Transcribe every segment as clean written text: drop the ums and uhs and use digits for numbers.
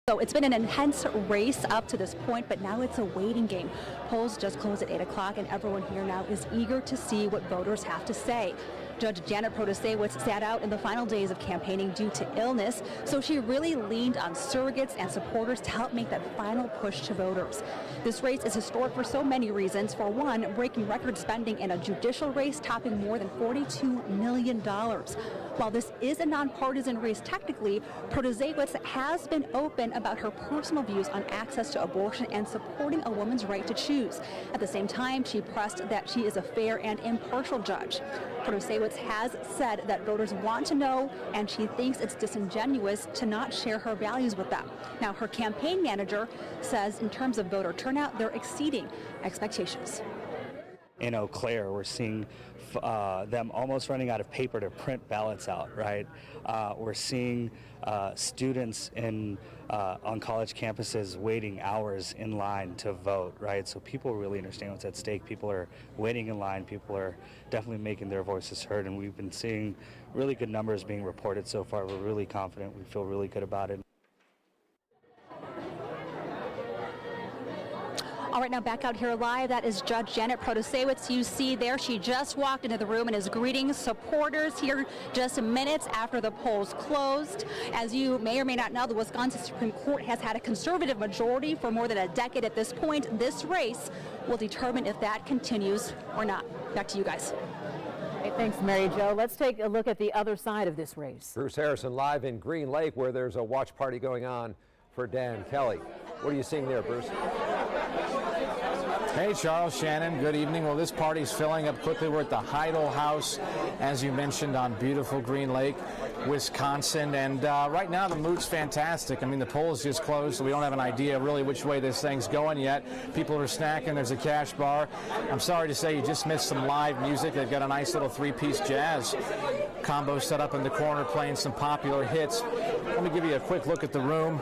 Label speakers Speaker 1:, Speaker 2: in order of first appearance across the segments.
Speaker 1: So it's been an intense race up to this point, but now it's a waiting game. Polls just closed at 8 o'clock, and everyone here now is eager to see what voters have to say. Judge Janet Protasiewicz sat out in the final days of campaigning due to illness, so she really leaned on surrogates and supporters to help make that final push to voters. This race is historic for so many reasons. For one, breaking record spending in a judicial race, topping more than $42 million. While this is a nonpartisan race technically, Protasiewicz has been open about her personal views on access to abortion and supporting a woman's right to choose. At the same time, she pressed that she is a fair and impartial judge. Protasiewicz has said that voters want to know, and she thinks it's disingenuous to not share her values with them. Now, her campaign manager says in terms of voter turnout, they're exceeding expectations.
Speaker 2: In Eau Claire, we're seeing them almost running out of paper to print ballots out, right? We're seeing students on college campuses waiting hours in line to vote, right? So people really understand what's at stake. People are waiting in line. People are definitely making their voices heard, and we've been seeing really good numbers being reported so far. We're really confident. We feel really good about it.
Speaker 1: All right, now back out here live, that is Judge Janet Protasiewicz. You see there, she just walked into the room and is greeting supporters here just minutes after the polls closed. As you may or may not know, the Wisconsin Supreme Court has had a conservative majority for more than a decade at this point. This race will determine if that continues or not. Back to you guys.
Speaker 3: Hey, thanks, Mary Jo. Let's take a look at the other side of this race.
Speaker 4: Bruce Harrison live in Green Lake, where there's a watch party going on for Dan Kelly. What are you seeing there, Bruce?
Speaker 5: Hey, Charles, Shannon, good evening. Well, this party's filling up quickly. We're at the Heidel House, as you mentioned, on beautiful Green Lake, Wisconsin. And right now, the mood's fantastic. I mean, the polls just closed, so we don't have an idea really which way this thing's going yet. People are snacking. There's a cash bar. I'm sorry to say you just missed some live music. They've got a nice little three-piece jazz combo set up in the corner, playing some popular hits. Let me give you a quick look at the room.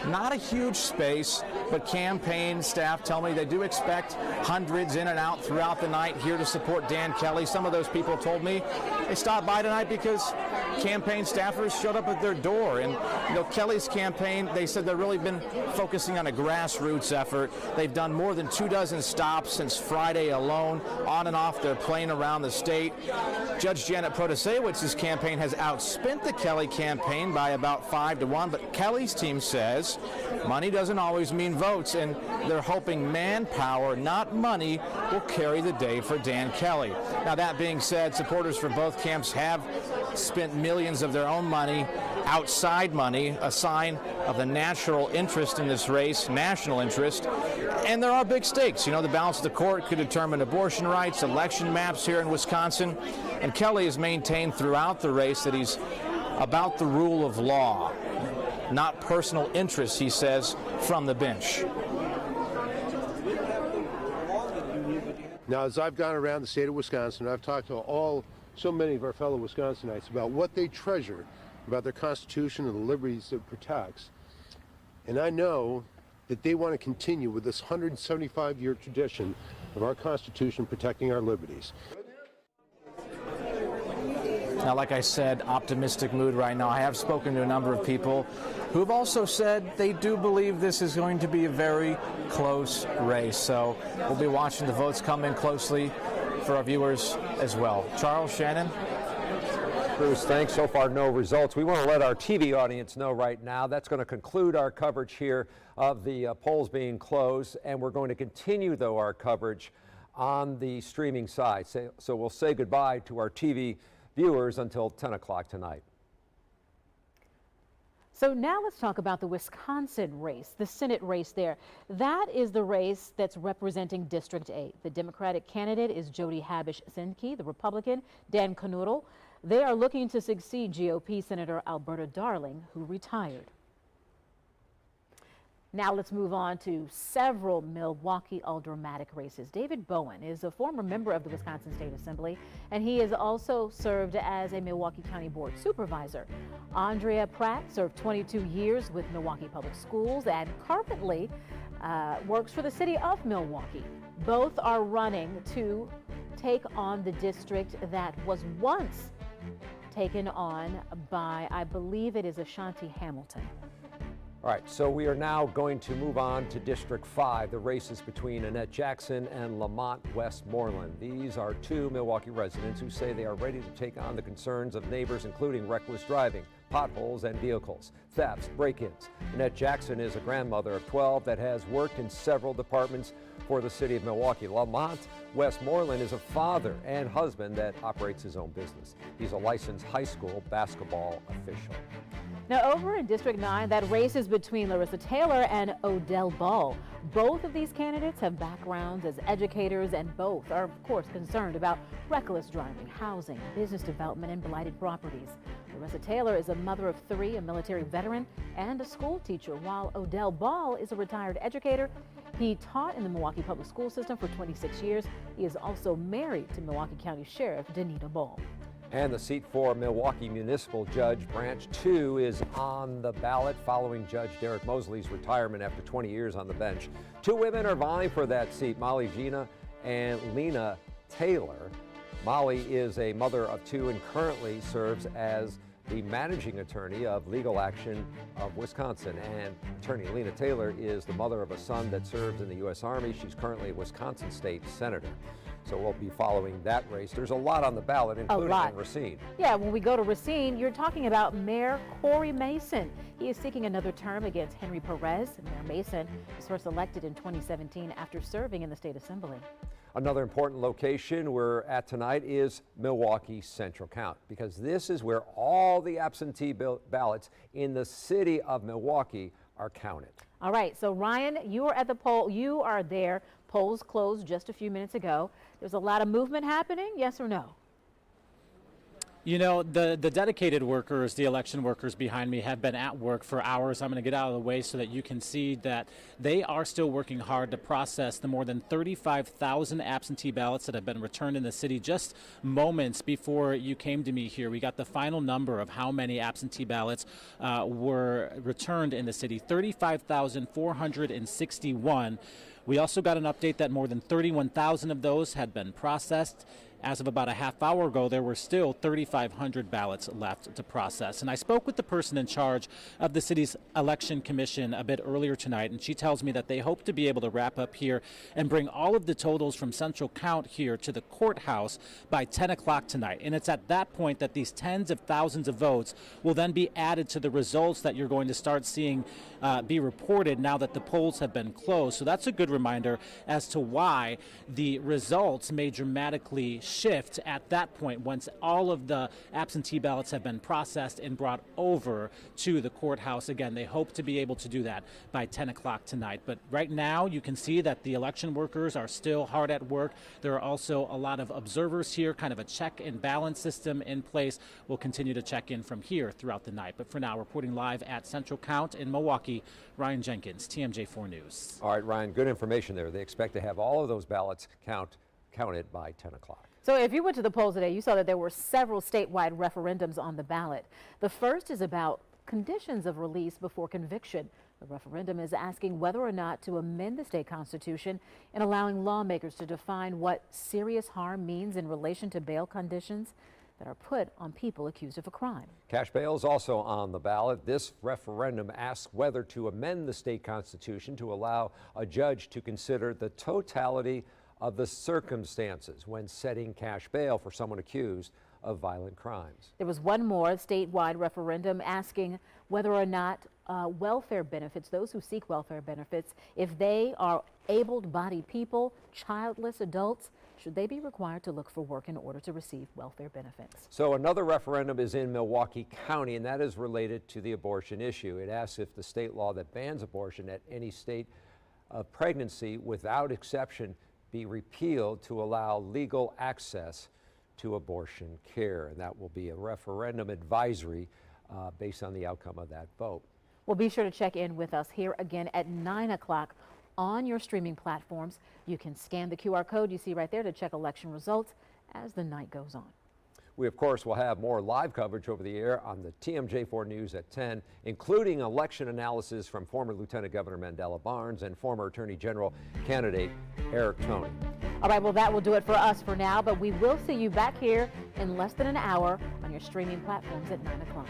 Speaker 5: Not a huge space, but campaign staff tell me they do expect hundreds in and out throughout the night here to support Dan Kelly. Some of those people told me they stopped by tonight because campaign staffers showed up at their door. And you know, Kelly's campaign, they said they've really been focusing on a grassroots effort. They've done more than 24 stops since Friday alone, on and off their plane around the state. Judge Janet Protasiewicz's campaign has outspent the Kelly campaign by about 5-1, but Kelly's team says money doesn't always mean votes, and they're hoping manpower, not money, will carry the day for Dan Kelly. Now, that being said, supporters for both camps have spent millions of their own money, outside money, a sign of the natural interest in this race, national interest. And there are big stakes. You know, the balance of the court could determine abortion rights, election maps here in Wisconsin. And Kelly has maintained throughout the race that he's about the rule of law, not personal interests, he says, from the bench.
Speaker 6: Now, as I've gone around the state of Wisconsin, I've talked to so many of our fellow Wisconsinites about what they treasure about their Constitution and the liberties it protects. And I know that they want to continue with this 175-year tradition of our Constitution protecting our liberties.
Speaker 5: Now, like I said, optimistic mood right now. I have spoken to a number of people who have also said they do believe this is going to be a very close race. So we'll be watching the votes come in closely for our viewers as well. Charles, Shannon?
Speaker 4: Bruce, thanks. So far, no results. We want to let our TV audience know right now. That's going to conclude our coverage here of the polls being closed, and we're going to continue, though, our coverage on the streaming side. So we'll say goodbye to our TV viewers until 10 o'clock tonight.
Speaker 3: So now let's talk about the Wisconsin race, the Senate race there. That is the race that's representing District 8. The Democratic candidate is Jody Habush-Sienke, the Republican, Dan Knuddle. They are looking to succeed GOP Senator Alberta Darling, who retired. Now let's move on to several Milwaukee aldermanic races. David Bowen is a former member of the Wisconsin State Assembly, and he has also served as a Milwaukee County Board Supervisor. Andrea Pratt served 22 years with Milwaukee Public Schools and currently works for the city of Milwaukee. Both are running to take on the district that was once taken on by, I believe it is Ashanti Hamilton.
Speaker 4: All right, so we are now going to move on to District 5, the races between Annette Jackson and Lamont Westmoreland. These are two Milwaukee residents who say they are ready to take on the concerns of neighbors, including reckless driving, potholes and vehicles, thefts, break-ins. Annette Jackson is a grandmother of 12 that has worked in several departments for the city of Milwaukee. Lamont Westmoreland is a father and husband that operates his own business. He's a licensed high school basketball official.
Speaker 3: Now over in District 9, that race is between Larissa Taylor and Odell Ball. Both of these candidates have backgrounds as educators, and both are, of course, concerned about reckless driving, housing, business development, and blighted properties. Larissa Taylor is a mother of 3, a military veteran, and a school teacher, while Odell Ball is a retired educator. He taught in the Milwaukee public school system for 26 years. He is also married to Milwaukee County Sheriff Danita Ball.
Speaker 4: And the seat for Milwaukee Municipal Judge Branch 2 is on the ballot following Judge Derek Mosley's retirement after 20 years on the bench. 2 women are vying for that seat, Molly Gina and Lena Taylor. Molly is a mother of 2 and currently serves as the managing attorney of Legal Action of Wisconsin. And attorney Lena Taylor is the mother of a son that serves in the U.S. Army. She's currently a Wisconsin state senator. So we'll be following that race. There's a lot on the ballot, including in Racine.
Speaker 3: Yeah, when we go to Racine, you're talking about Mayor Corey Mason. He is seeking another term against Henry Perez. Mayor Mason was first elected in 2017 after serving in the state assembly.
Speaker 4: Another important location we're at tonight is Milwaukee Central Count, because this is where all the absentee ballots in the city of Milwaukee are counted.
Speaker 3: All right, so Ryan, you are at the poll. You are there. Polls closed just a few minutes ago. There's a lot of movement happening, yes or no?
Speaker 7: You know, the dedicated workers, the election workers behind me have been at work for hours. I'm going to get out of the way so that you can see that they are still working hard to process the more than 35,000 absentee ballots that have been returned in the city just moments before you came to me here. We got the final number of how many absentee ballots were returned in the city, 35,461. We also got an update that more than 31,000 of those had been processed. As of about a half hour ago, there were still 3,500 ballots left to process. And I spoke with the person in charge of the city's election commission a bit earlier tonight, and she tells me that they hope to be able to wrap up here and bring all of the totals from Central Count here to the courthouse by 10 o'clock tonight. And it's at that point that these tens of thousands of votes will then be added to the results that you're going to start seeing be reported now that the polls have been closed. So that's a good reminder as to why the results may dramatically shift at that point once all of the absentee ballots have been processed and brought over to the courthouse. Again, they hope to be able to do that by 10 o'clock tonight. But right now you can see that the election workers are still hard at work. There are also a lot of observers here, kind of a check and balance system in place. We'll continue to check in from here throughout the night. But for now, reporting live at Central Count in Milwaukee, Ryan Jenkins, TMJ4 News.
Speaker 4: All right, Ryan, good information there. They expect to have all of those ballots counted by 10 o'clock.
Speaker 3: So if you went to the polls today, you saw that there were several statewide referendums on the ballot. The first is about conditions of release before conviction. The referendum is asking whether or not to amend the state constitution and allowing lawmakers to define what serious harm means in relation to bail conditions that are put on people accused of a crime.
Speaker 4: Cash bail is also on the ballot. This referendum asks whether to amend the state constitution to allow a judge to consider the totality of the circumstances when setting cash bail for someone accused of violent crimes.
Speaker 3: There was one more statewide referendum asking whether or not welfare benefits, those who seek welfare benefits, if they are able-bodied people, childless adults, should they be required to look for work in order to receive welfare benefits?
Speaker 4: So another referendum is in Milwaukee County, and that is related to the abortion issue. It asks if the state law that bans abortion at any state of pregnancy without exception be repealed to allow legal access to abortion care. And that will be a referendum advisory based on the outcome of that vote.
Speaker 3: Well, be sure to check in with us here again at 9 o'clock on your streaming platforms. You can scan the QR code you see right there to check election results as the night goes on.
Speaker 4: We, of course, will have more live coverage over the air on the TMJ4 News at 10, including election analysis from former Lieutenant Governor Mandela Barnes and former Attorney General candidate Eric Toney.
Speaker 3: All right, well, that will do it for us for now, but we will see you back here in less than an hour on your streaming platforms at 9 o'clock.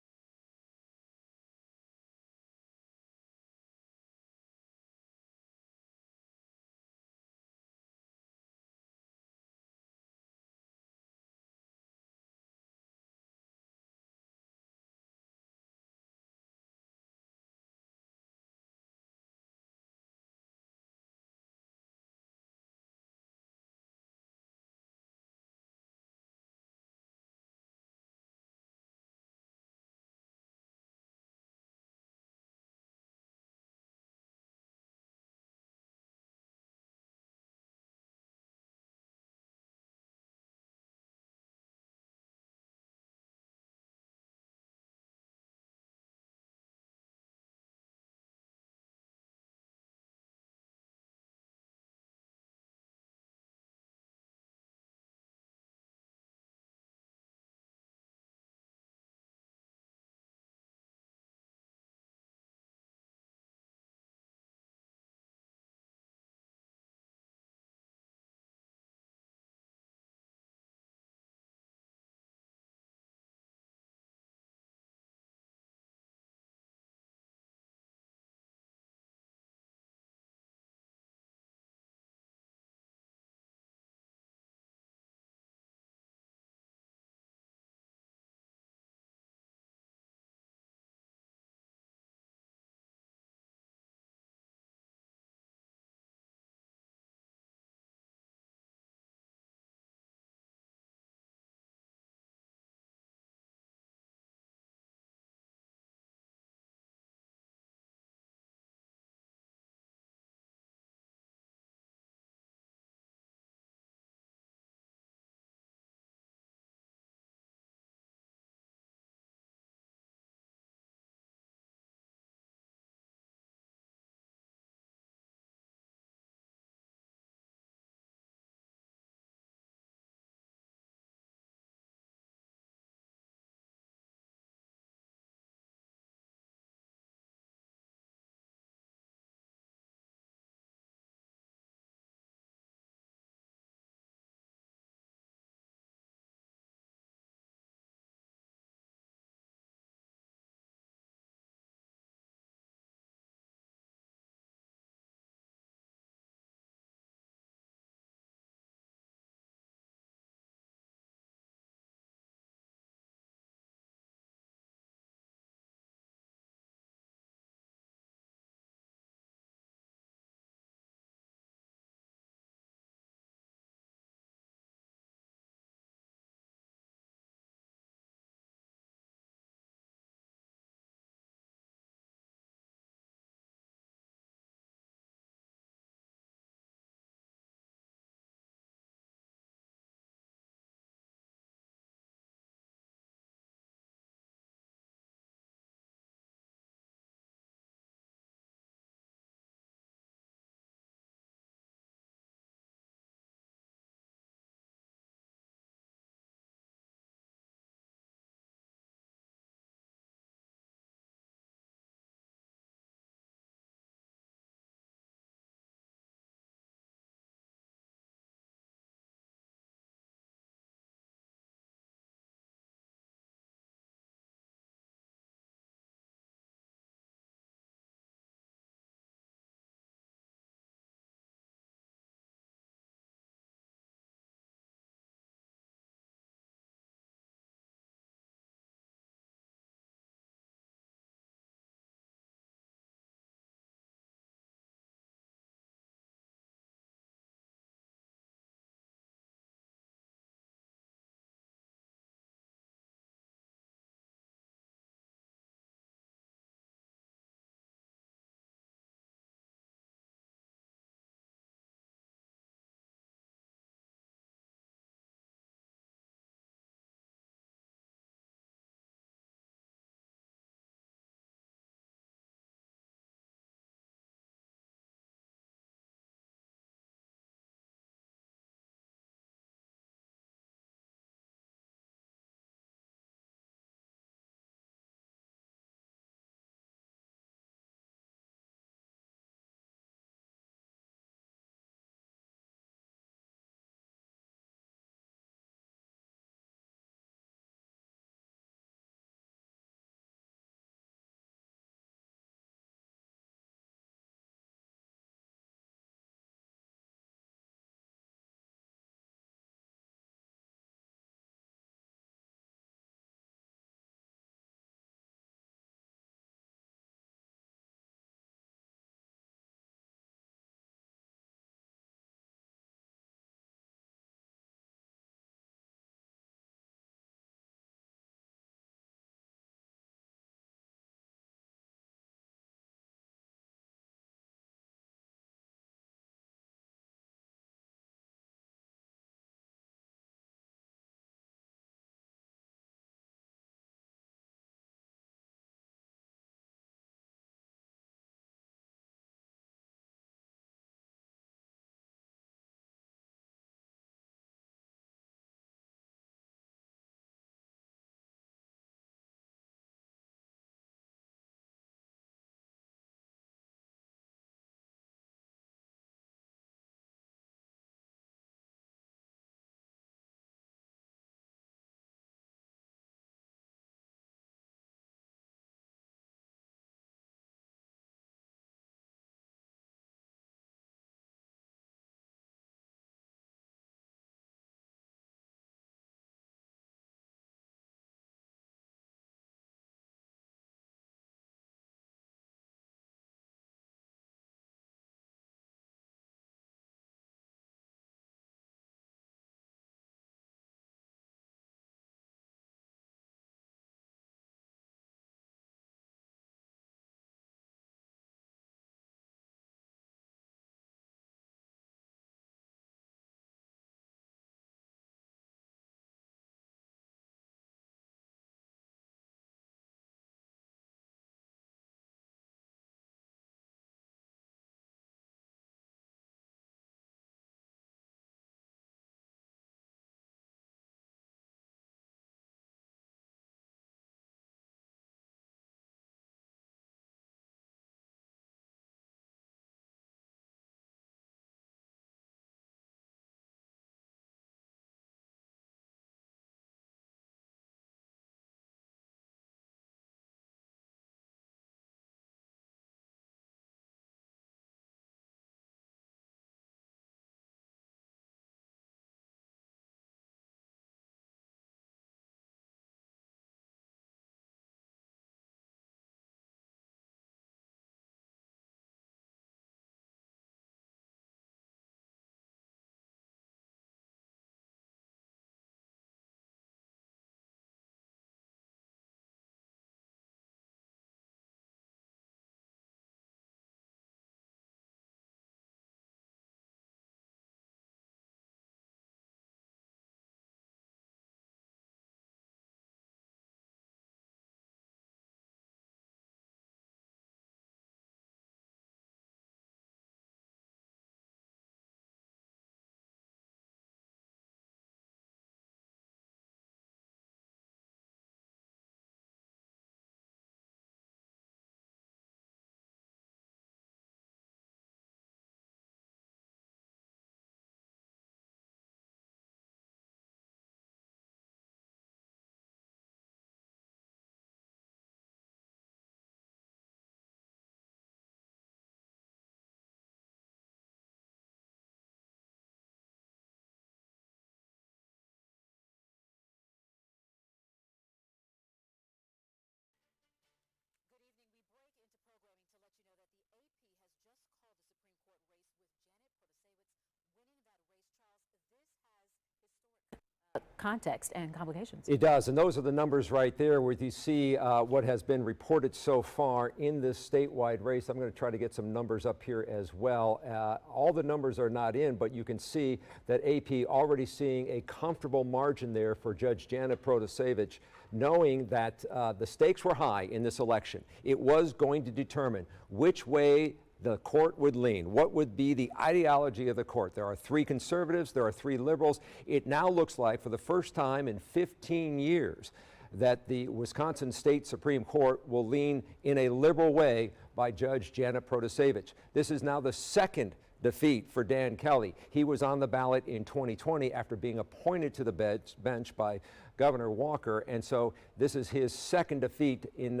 Speaker 3: context and complications.
Speaker 4: It does, and those are the numbers right there where you see what has been reported so far in this statewide race. I'm going to try to get some numbers up here as well. All the numbers are not in, but you can see that AP already seeing a comfortable margin there for Judge Janet Protasiewicz, knowing that the stakes were high in this election. It was going to determine which way the court would lean, what would be the ideology of the court. There are 3 conservatives, there are 3 liberals. It now looks like, for the first time in 15 years, that the Wisconsin State Supreme Court will lean in a liberal way by Judge Janet Protasiewicz. This is now the second defeat for Dan Kelly. He was on the ballot in 2020 after being appointed to the bench by Governor Walker, and so this is his second defeat in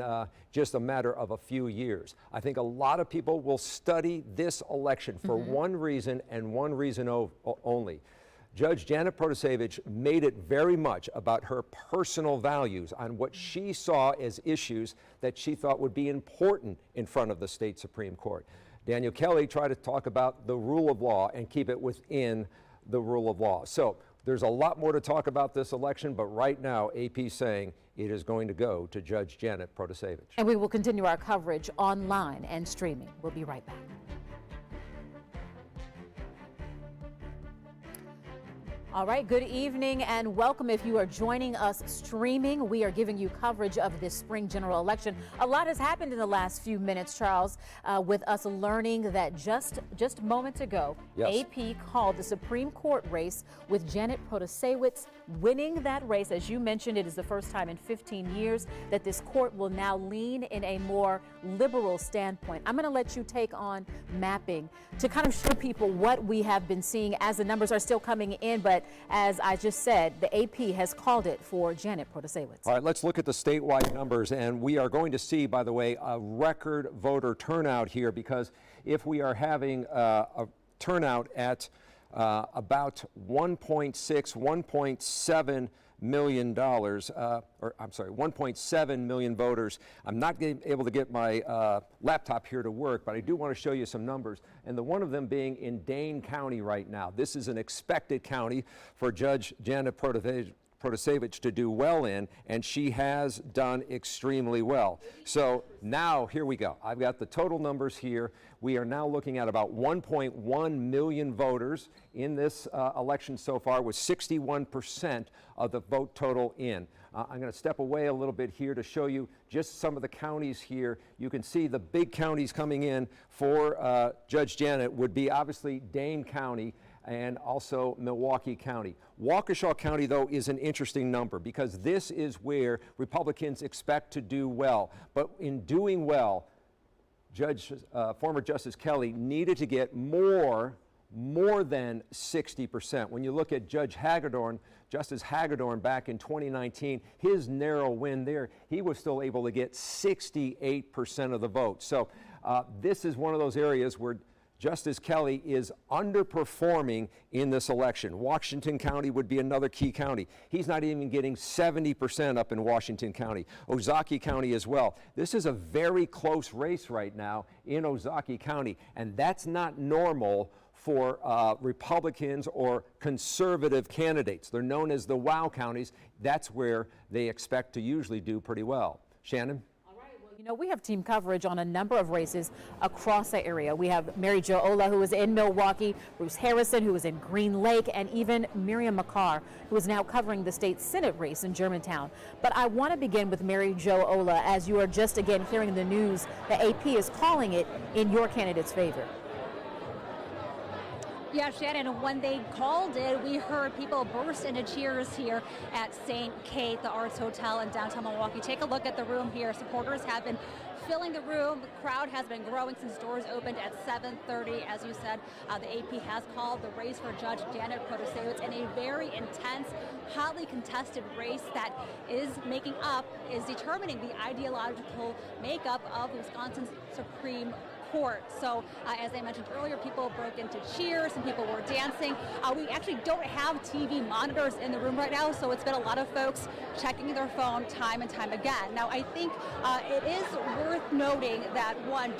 Speaker 4: just a matter of a few years. I think a lot of people will study this election for one reason and one reason only. Judge Janet Protasiewicz made it very much about her personal values on what she saw as issues that she thought would be important in front of the state Supreme Court. Daniel Kelly tried to talk about the rule of law and keep it within the rule of law. So there's a lot more to talk about this election, but right now AP saying it is going to go to Judge Janet Protasiewicz.
Speaker 3: And we will continue our coverage online and streaming. We'll be right back. All right, good evening and welcome. If you are joining us streaming, we are giving you coverage of this spring general election. A lot has happened in the last few minutes, Charles, with us learning that just moments ago, AP called the Supreme Court race with Janet Protasiewicz winning that race. As you mentioned, it is the first time in 15 years that this court will now lean in a more liberal standpoint. I'm going to let you take on mapping to kind of show people what we have been seeing as the numbers are still coming in, but as I just said, the AP has called it for Janet Protasiewicz.
Speaker 4: All right, let's look at the statewide numbers, and we are going to see, by the way, a record voter turnout here, because if we are having a turnout at about 1.7 million voters. I'm not able to get my laptop here to work, but I do want to show you some numbers, and one of them being in Dane County right now. This is an expected county for Judge Janet Protasiewicz to do well in, and she has done extremely well. So now here we go. I've got the total numbers here. We are now looking at about 1.1 million voters in this election so far, with 61% of the vote total in. I'm going to step away a little bit here to show you just some of the counties here. You can see the big counties coming in for Judge Janet would be obviously Dane County and also Milwaukee County. Waukesha County, though, is an interesting number because this is where Republicans expect to do well. But in doing well, former Justice Kelly needed to get more than 60%. When you look at Justice Hagedorn back in 2019, his narrow win there, he was still able to get 68% of the vote. So this is one of those areas where Justice Kelly is underperforming in this election. Washington County would be another key county. He's not even getting 70% up in Washington County. Ozaukee County as well. This is a very close race right now in Ozaukee County, and that's not normal for Republicans or conservative candidates. They're known as the WOW counties. That's where they expect to usually do pretty well. Shannon?
Speaker 3: You know, we have team coverage on a number of races across the area. We have Mary Jo Ola, who is in Milwaukee, Bruce Harrison, who is in Green Lake, and even Miriam McCarr, who is now covering the state Senate race in Germantown. But I want to begin with Mary Jo Ola, as you are just again hearing the news. The AP is calling it in your candidate's favor.
Speaker 1: Yeah, Shannon, when they called it, we heard people burst into cheers here at St. Kate, the Arts Hotel in downtown Milwaukee. Take a look at the room here. Supporters have been filling the room. The crowd has been growing since doors opened at 7:30. As you said, the AP has called the race for Judge Janet Protasiewicz in a very intense, hotly contested race that is determining the ideological makeup of Wisconsin's Supreme Court. So as I mentioned earlier, people broke into cheers and people were dancing. We actually don't have TV monitors in the room right now, so it's been a lot of folks checking their phone time and time again. Now, I think it is worth noting that, one,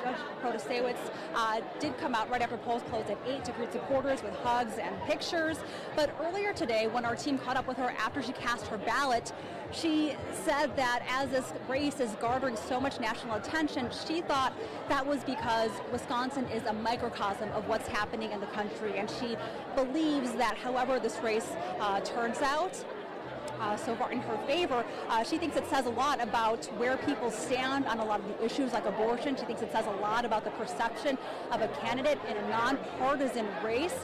Speaker 1: Judge Protasiewicz did come out right after polls closed at 8 to greet supporters with hugs and pictures. But earlier today, when our team caught up with her after she cast her ballot, she said that as this race is garnering so much national attention, she thought that was because Wisconsin is a microcosm of what's happening in the country. And she believes that however this race turns out, so far in her favor, she thinks it says a lot about where people stand on a lot of the issues like abortion. She thinks it says a lot about the perception of a candidate in a nonpartisan race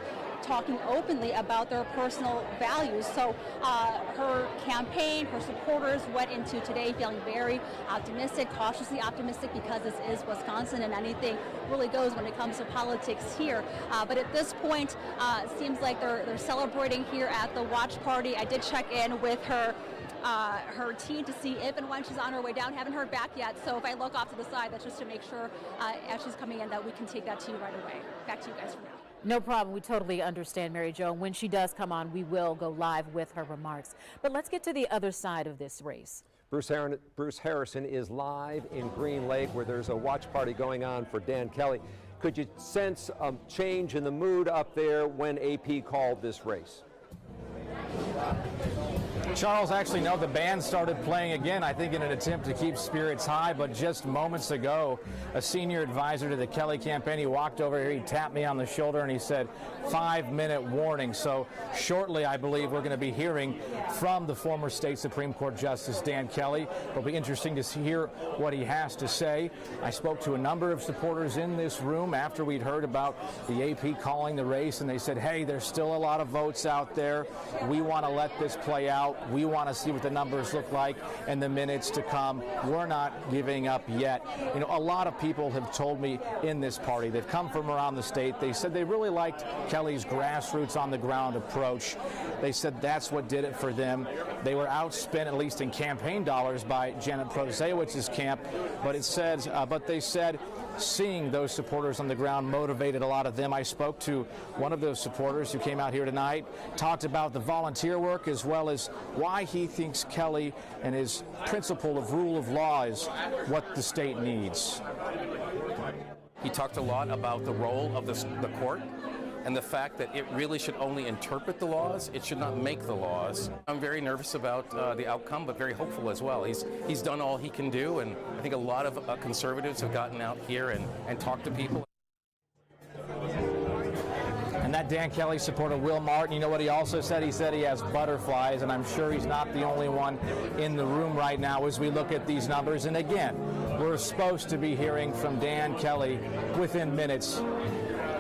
Speaker 1: talking openly about their personal values. So her campaign, her supporters went into today feeling very optimistic, cautiously optimistic, because this is Wisconsin and anything really goes when it comes to politics here. But at this point, it seems like they're celebrating here at the watch party. I did check in with her team to see if and when she's on her way down. Haven't heard back yet, so if I look off to the side, that's just to make sure as she's coming in that we can take that to you right away. Back to you guys for now.
Speaker 3: No problem. We totally understand, Mary Jo. When she does come on, we will go live with her remarks. But let's get to the other side of this race.
Speaker 4: Bruce Harrison is live in Green Lake, where there's a watch party going on for Dan Kelly. Could you sense a change in the mood up there when AP called this race?
Speaker 5: Charles, actually, no, the band started playing again, I think in an attempt to keep spirits high, but just moments ago, a senior advisor to the Kelly campaign, he walked over here, he tapped me on the shoulder, and he said, 5-minute warning. So shortly, I believe, we're going to be hearing from the former state Supreme Court Justice Dan Kelly. It'll be interesting to hear what he has to say. I spoke to a number of supporters in this room after we'd heard about the AP calling the race, and they said, hey, there's still a lot of votes out there. We want to let this play out. We want to see what the numbers look like in the minutes to come. We're not giving up yet. You know, a lot of people have told me in this party, they've come from around the state. They said they really liked Kelly's grassroots on the ground approach. They said that's what did it for them. They were outspent, at least in campaign dollars, by Janet Protasiewicz's camp. But they said seeing those supporters on the ground motivated a lot of them. I spoke to one of those supporters who came out here tonight, talked about the volunteer work as well as why he thinks Kelly and his principle of rule of law is what the state needs.
Speaker 8: He talked a lot about the role of the court and the fact that it really should only interpret the laws. It should not make the laws. I'm very nervous about the outcome, but very hopeful as well. He's done all he can do, and I think a lot of conservatives have gotten out here and talked to people.
Speaker 5: And that Dan Kelly supporter, Will Martin, you know what he also said? He said he has butterflies, and I'm sure he's not the only one in the room right now as we look at these numbers. And again, we're supposed to be hearing from Dan Kelly within minutes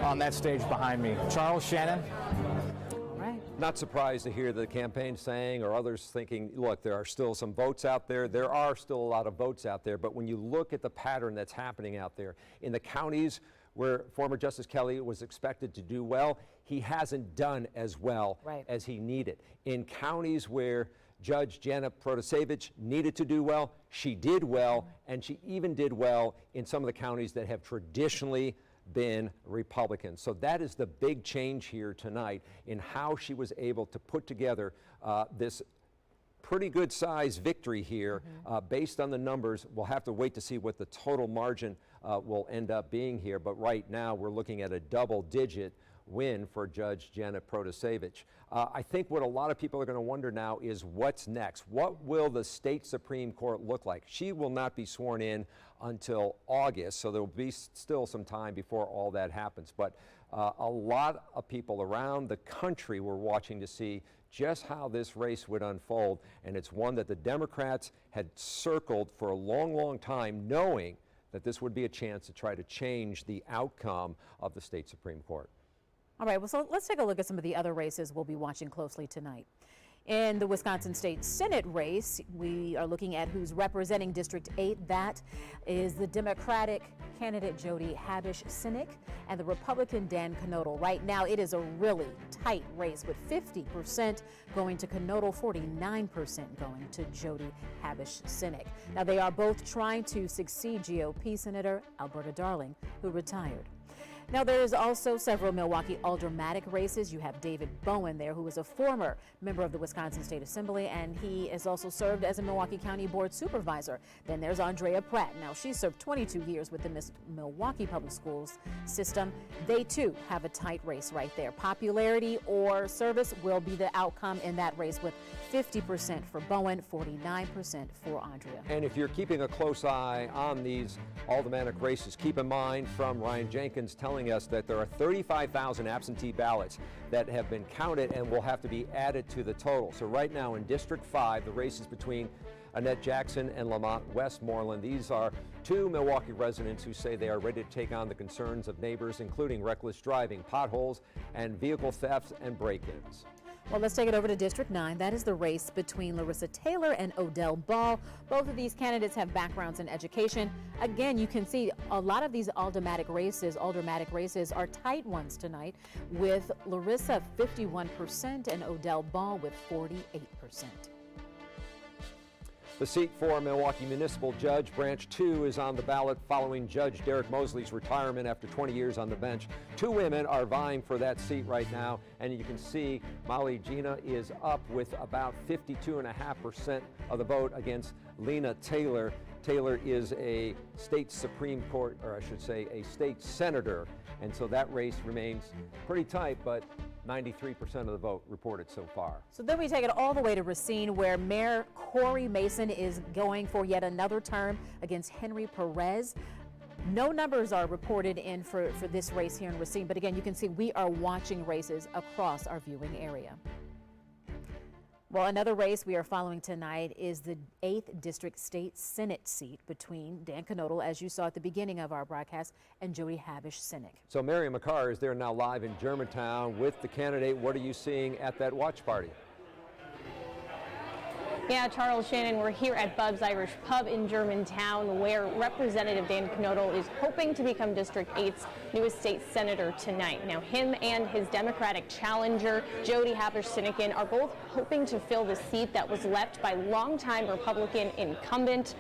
Speaker 5: on that stage behind me. Charles, Shannon?
Speaker 4: Not surprised to hear the campaign saying, or others thinking, look, there are still some votes out there. There are still a lot of votes out there, but when you look at the pattern that's happening out there, in the counties where former Justice Kelly was expected to do well, he hasn't done as well as he needed. In counties where Judge Janet Protasiewicz needed to do well, she did well, and she even did well in some of the counties that have traditionally been Republican. So that is the big change here tonight in how she was able to put together this pretty good size victory here based on the numbers. We'll have to wait to see what the total margin will end up being here, but right now we're looking at a double-digit win for Judge Janet Protasiewicz. I think what a lot of people are going to wonder now is what's next. What will the state Supreme Court look like? She will not be sworn in until August, so there will be still some time before all that happens. But a lot of people around the country were watching to see just how this race would unfold, and it's one that the Democrats had circled for a long, long time, knowing that this would be a chance to try to change the outcome of the state Supreme Court.
Speaker 3: All right, well, so let's take a look at some of the other races we'll be watching closely tonight. In the Wisconsin State Senate race, we are looking at who's representing District 8. That is the Democratic candidate Jody Habush-Sinek and the Republican Dan Knodel. Right now, it is a really tight race with 50% going to Knodel, 49% going to Jody Habush-Sinek. Now, they are both trying to succeed GOP Senator Alberta Darling, who retired. Now, there's also several Milwaukee aldermanic races. You have David Bowen there, who is a former member of the Wisconsin State Assembly, and he has also served as a Milwaukee County Board Supervisor. Then there's Andrea Pratt. Now, she served 22 years with the Milwaukee Public Schools system. They, too, have a tight race right there. Popularity or service will be the outcome in that race, with 50% for Bowen, 49% for Andrea.
Speaker 4: And if you're keeping a close eye on these aldermanic races, keep in mind from Ryan Jenkins telling us that there are 35,000 absentee ballots that have been counted and will have to be added to the total. So right now in District 5, the race is between Annette Jackson and Lamont Westmoreland. These are two Milwaukee residents who say they are ready to take on the concerns of neighbors, including reckless driving, potholes, and vehicle thefts and break-ins.
Speaker 3: Well, let's take it over to District 9. That is the race between Larissa Taylor and Odell Ball. Both of these candidates have backgrounds in education. Again, you can see a lot of these aldermanic races are tight ones tonight, with Larissa 51% and Odell Ball with 48%.
Speaker 4: The seat for Milwaukee Municipal Judge Branch 2 is on the ballot following Judge Derek Mosley's retirement after 20 years on the bench. Two women are vying for that seat right now, and you can see Molly Gina is up with about 52.5% of the vote against Lena Taylor. Taylor is a state Supreme Court, or I should say a state senator, and so that race remains pretty tight, but 93% of the vote reported so far.
Speaker 3: So then we take it all the way to Racine, where Mayor Corey Mason is going for yet another term against Henry Perez. No numbers are reported in for this race here in Racine, but again, you can see we are watching races across our viewing area. Well, another race we are following tonight is the 8th District State Senate seat between Dan Knodel, as you saw at the beginning of our broadcast, and Jody Habish-Cynic.
Speaker 4: So Miriam McCarr is there now live in Germantown with the candidate. What are you seeing at that watch party?
Speaker 9: Yeah, Charles, Shannon, we're here at Bub's Irish Pub in Germantown, where Representative Dan Knodel is hoping to become District 8's newest state senator tonight. Now, him and his Democratic challenger, Jody Habish-Cynic, are both hoping to fill the seat that was left by longtime Republican incumbent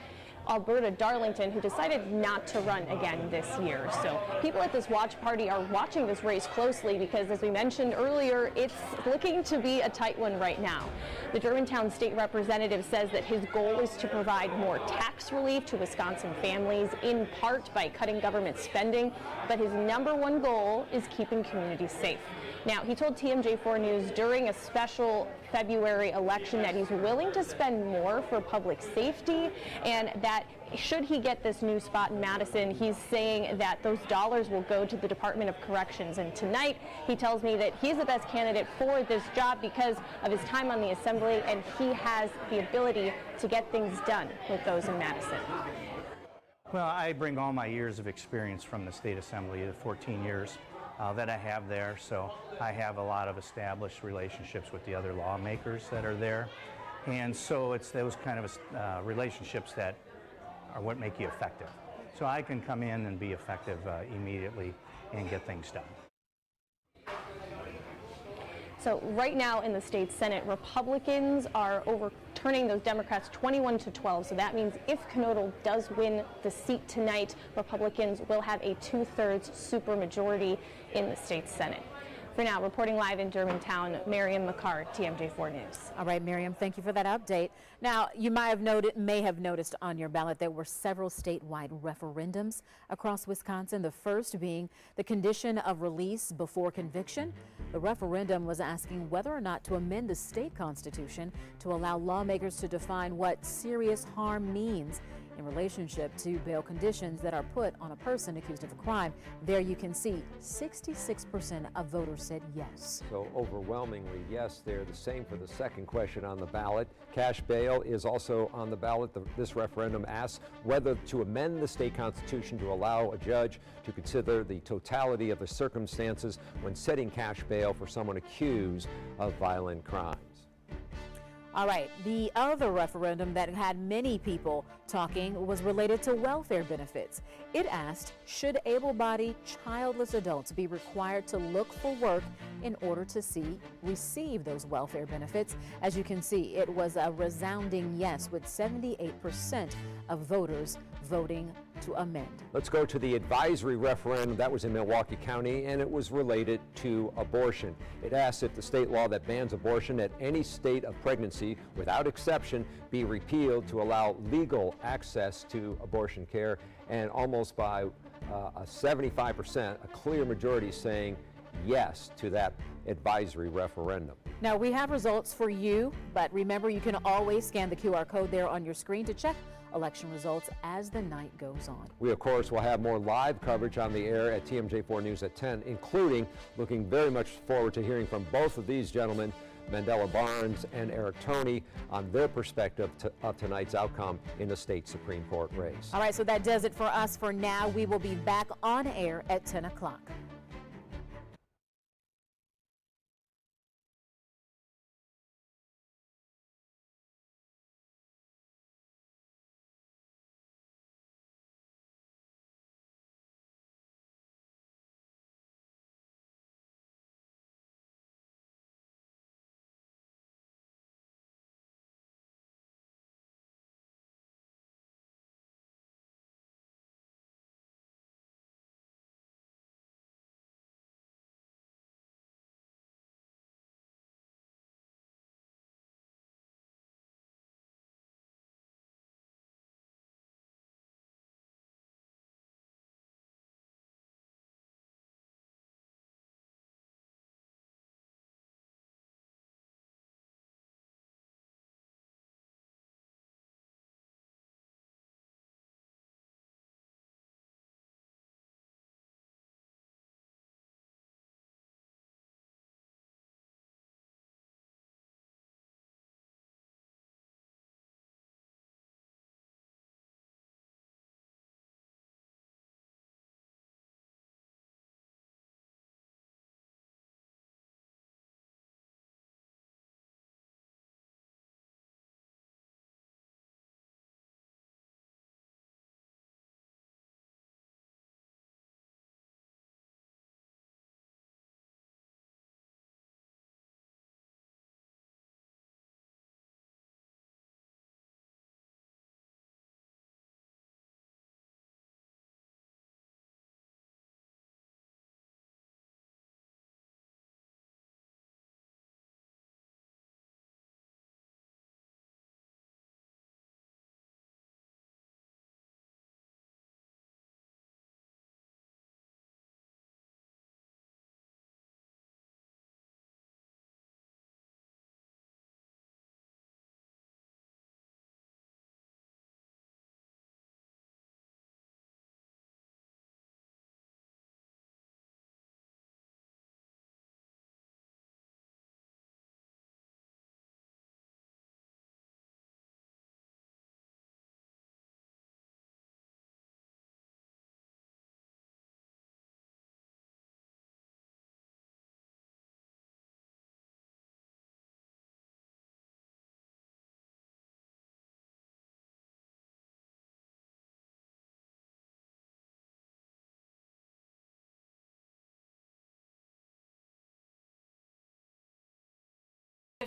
Speaker 9: Alberta Darlington, who decided not to run again this year. So people at this watch party are watching this race closely because, as we mentioned earlier, it's looking to be a tight one right now. The Germantown state representative says that his goal is to provide more tax relief to Wisconsin families, in part by cutting government spending, but his #1 goal is keeping communities safe. Now, he told TMJ4 News during a special February election that he's willing to spend more for public safety, and that should he get this new spot in Madison, he's saying that those dollars will go to the Department of Corrections. And tonight, he tells me that he's the best candidate for this job because of his time on the Assembly, and he has the ability to get things done with those in Madison.
Speaker 10: Well, I bring all my years of experience from the State Assembly, the 14 years that I have there, so I have a lot of established relationships with the other lawmakers that are there, and so it's those kind of relationships that are what make you effective. So I can come in and be effective immediately and get things done.
Speaker 9: So right now in the state Senate, Republicans are overturning those Democrats 21-12. So that means if Knodel does win the seat tonight, Republicans will have a 2/3 supermajority in the state Senate. For now, reporting live in Germantown, Miriam McCarr, TMJ4 News.
Speaker 3: All right, Miriam, thank you for that update. Now, you may have noticed on your ballot there were several statewide referendums across Wisconsin, the first being the condition of release before conviction. The referendum was asking whether or not to amend the state constitution to allow lawmakers to define what serious harm means in relationship to bail conditions that are put on a person accused of a crime. There you can see 66% of voters said yes.
Speaker 4: So overwhelmingly yes there. The same for the second question on the ballot. Cash bail is also on the ballot. This referendum asks whether to amend the state constitution to allow a judge to consider the totality of the circumstances when setting cash bail for someone accused of violent crimes.
Speaker 3: All right, the other referendum that had many people talking was related to welfare benefits. It asked, should able-bodied childless adults be required to look for work in order to receive those welfare benefits? As you can see, it was a resounding yes, with 78% of voters voting to amend.
Speaker 4: Let's go to the advisory referendum that was in Milwaukee County, and it was related to abortion. It asks if the state law that bans abortion at any state of pregnancy without exception be repealed to allow legal access to abortion care, and almost by a 75%, a clear majority saying yes to that advisory referendum.
Speaker 3: Now, we have results for you, but remember, you can always scan the QR code there on your screen to check election results as the night goes on.
Speaker 4: We, of course, will have more live coverage on the air at TMJ4 News at 10, including looking very much forward to hearing from both of these gentlemen, Mandela Barnes and Eric Toney, on their perspective of tonight's outcome in the state Supreme Court race.
Speaker 3: All right, so that does it for us for now. We will be back on air at 10 o'clock.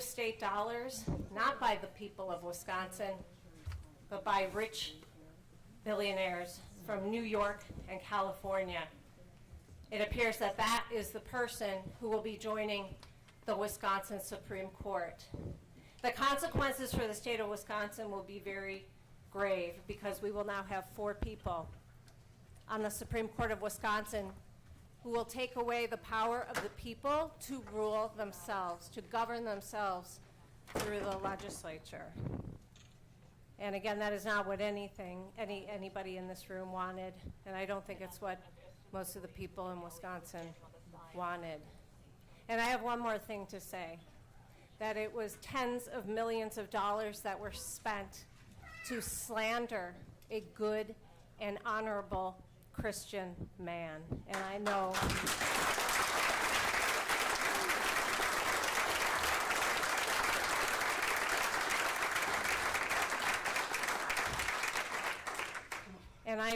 Speaker 11: State dollars, not by the people of Wisconsin, but by rich billionaires from New York and California. It appears that that is the person who will be joining the Wisconsin Supreme Court. The consequences for the state of Wisconsin will be very grave because we will now have 4 people on the Supreme Court of Wisconsin who will take away the power of the people to rule themselves, to govern themselves through the legislature. And again, that is not what anybody in this room wanted, and I don't think it's what most of the people in Wisconsin wanted. And I have one more thing to say, that it was tens of millions of dollars that were spent to slander a good and honorable Christian man. And I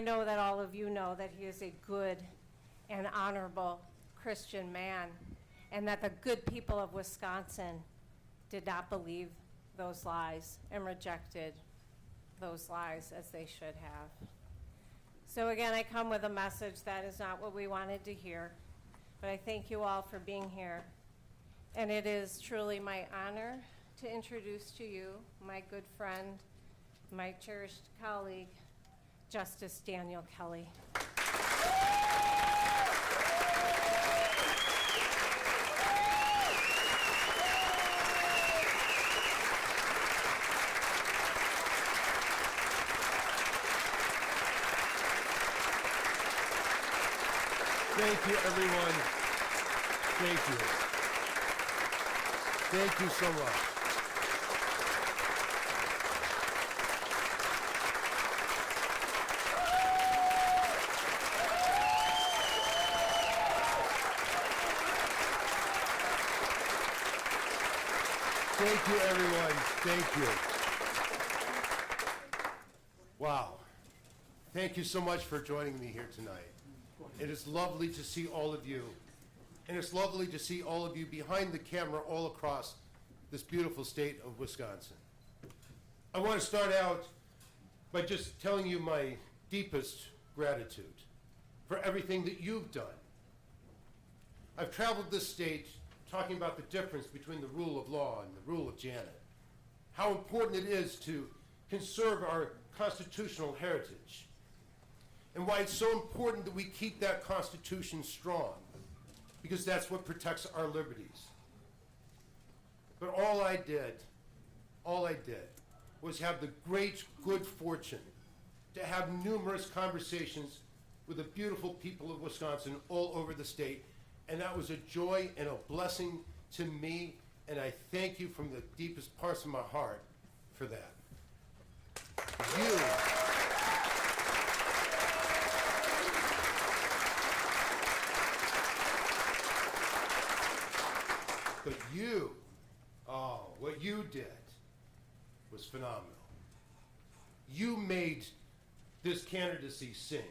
Speaker 11: know that all of you know that he is a good and honorable Christian man, and that the good people of Wisconsin did not believe those lies and rejected those lies as they should have. So again, I come with a message that is not what we wanted to hear, but I thank you all for being here. And it is truly my honor to introduce to you my good friend, my cherished colleague, Justice Daniel Kelly.
Speaker 6: Thank you, everyone. Thank you. Thank you so much. Thank you, everyone. Thank you. Wow. Thank you so much for joining me here tonight. It is lovely to see all of you, and it's lovely to see all of you behind the camera all across this beautiful state of Wisconsin. I want to start out by just telling you my deepest gratitude for everything that you've done. I've traveled this state talking about the difference between the rule of law and the rule of Janet, how important it is to conserve our constitutional heritage, and why it's so important that we keep that Constitution strong, because that's what protects our liberties. But all I did was have the great good fortune to have numerous conversations with the beautiful people of Wisconsin all over the state, and that was a joy and a blessing to me, and I thank you from the deepest parts of my heart for that. But you, what you did was phenomenal. You made this candidacy sing.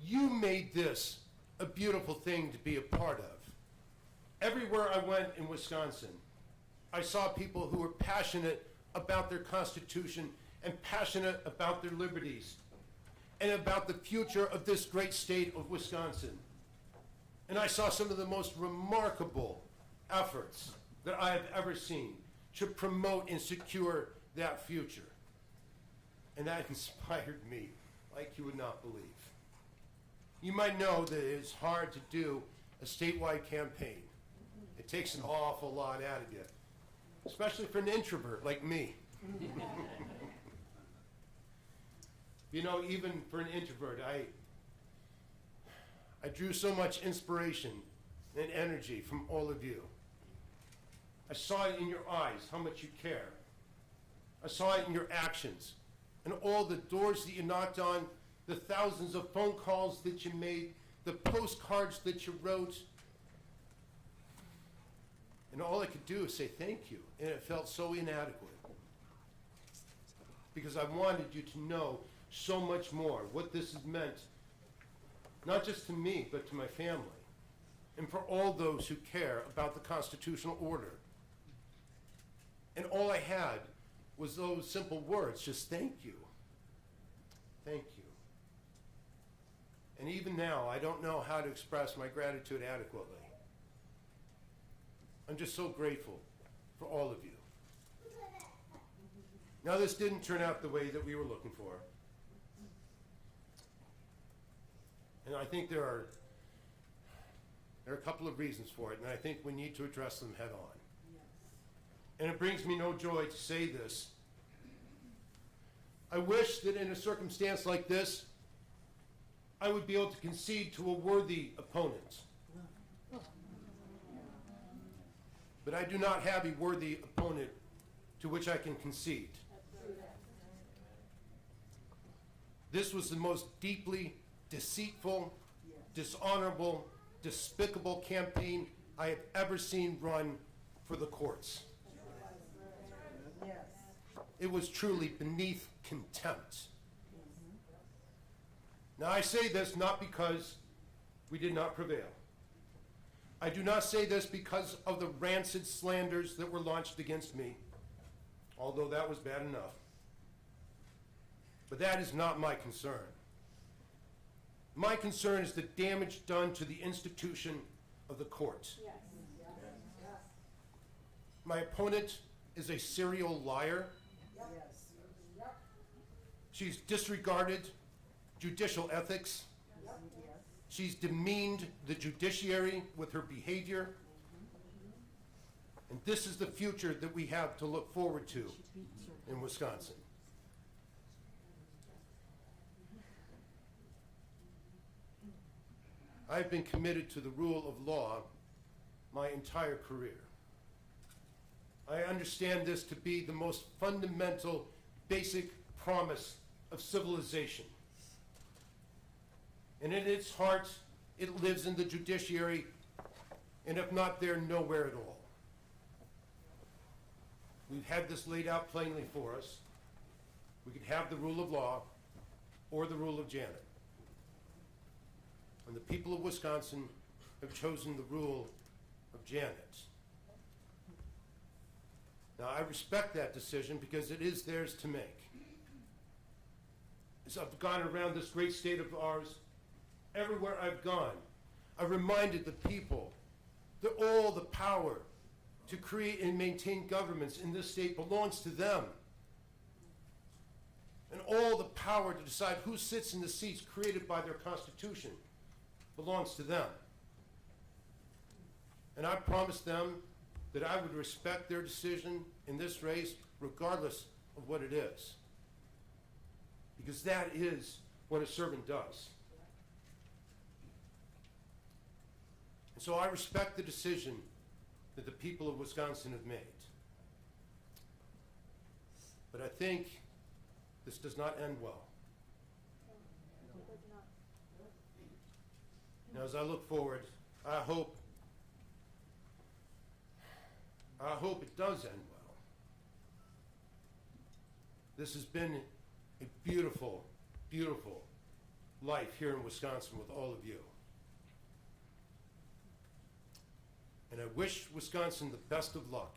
Speaker 6: You made this a beautiful thing to be a part of. Everywhere I went in Wisconsin, I saw people who were passionate about their Constitution and passionate about their liberties and about the future of this great state of Wisconsin. And I saw some of the most remarkable efforts that I have ever seen to promote and secure that future. And that inspired me like you would not believe. You might know that it's hard to do a statewide campaign. It takes an awful lot out of you, especially for an introvert like me. You know, even for an introvert, I drew so much inspiration and energy from all of you. I saw it in your eyes, how much you care. I saw it in your actions, and all the doors that you knocked on, the thousands of phone calls that you made, the postcards that you wrote. And all I could do is say thank you, and it felt so inadequate. Because I wanted you to know so much more, what this has meant, not just to me, but to my family, and for all those who care about the constitutional order. And all I had was those simple words, just thank you. Thank you. And even now, I don't know how to express my gratitude adequately. I'm just so grateful for all of you. Now, this didn't turn out the way that we were looking for. And I think there are a couple of reasons for it, and I think we need to address them head on. And it brings me no joy to say this. I wish that in a circumstance like this, I would be able to concede to a worthy opponent. But I do not have a worthy opponent to which I can concede. This was the most deeply deceitful, dishonorable, despicable campaign I have ever seen run for the courts. It was truly beneath contempt. Now, I say this not because we did not prevail. I do not say this because of the rancid slanders that were launched against me, although that was bad enough. But that is not my concern. My concern is the damage done to the institution of the courts. Yes. My opponent is a serial liar. Yes. She's disregarded judicial ethics. She's demeaned the judiciary with her behavior. And this is the future that we have to look forward to in Wisconsin. I've been committed to the rule of law my entire career. I understand this to be the most fundamental, basic promise of civilization. And in its heart, it lives in the judiciary, and if not there, nowhere at all. We've had this laid out plainly for us. We could have the rule of law or the rule of Janet. And the people of Wisconsin have chosen the rule of Janet. Now, I respect that decision because it is theirs to make. As I've gone around this great state of ours, everywhere I've gone, I've reminded the people that all the power to create and maintain governments in this state belongs to them. And all the power to decide who sits in the seats created by their Constitution belongs to them. And I promised them that I would respect their decision in this race regardless of what it is. Because that is what a servant does. And so I respect the decision that the people of Wisconsin have made. But I think this does not end well. Now, as I look forward, I hope it does end well. This has been a beautiful, beautiful life here in Wisconsin with all of you. And I wish Wisconsin the best of luck,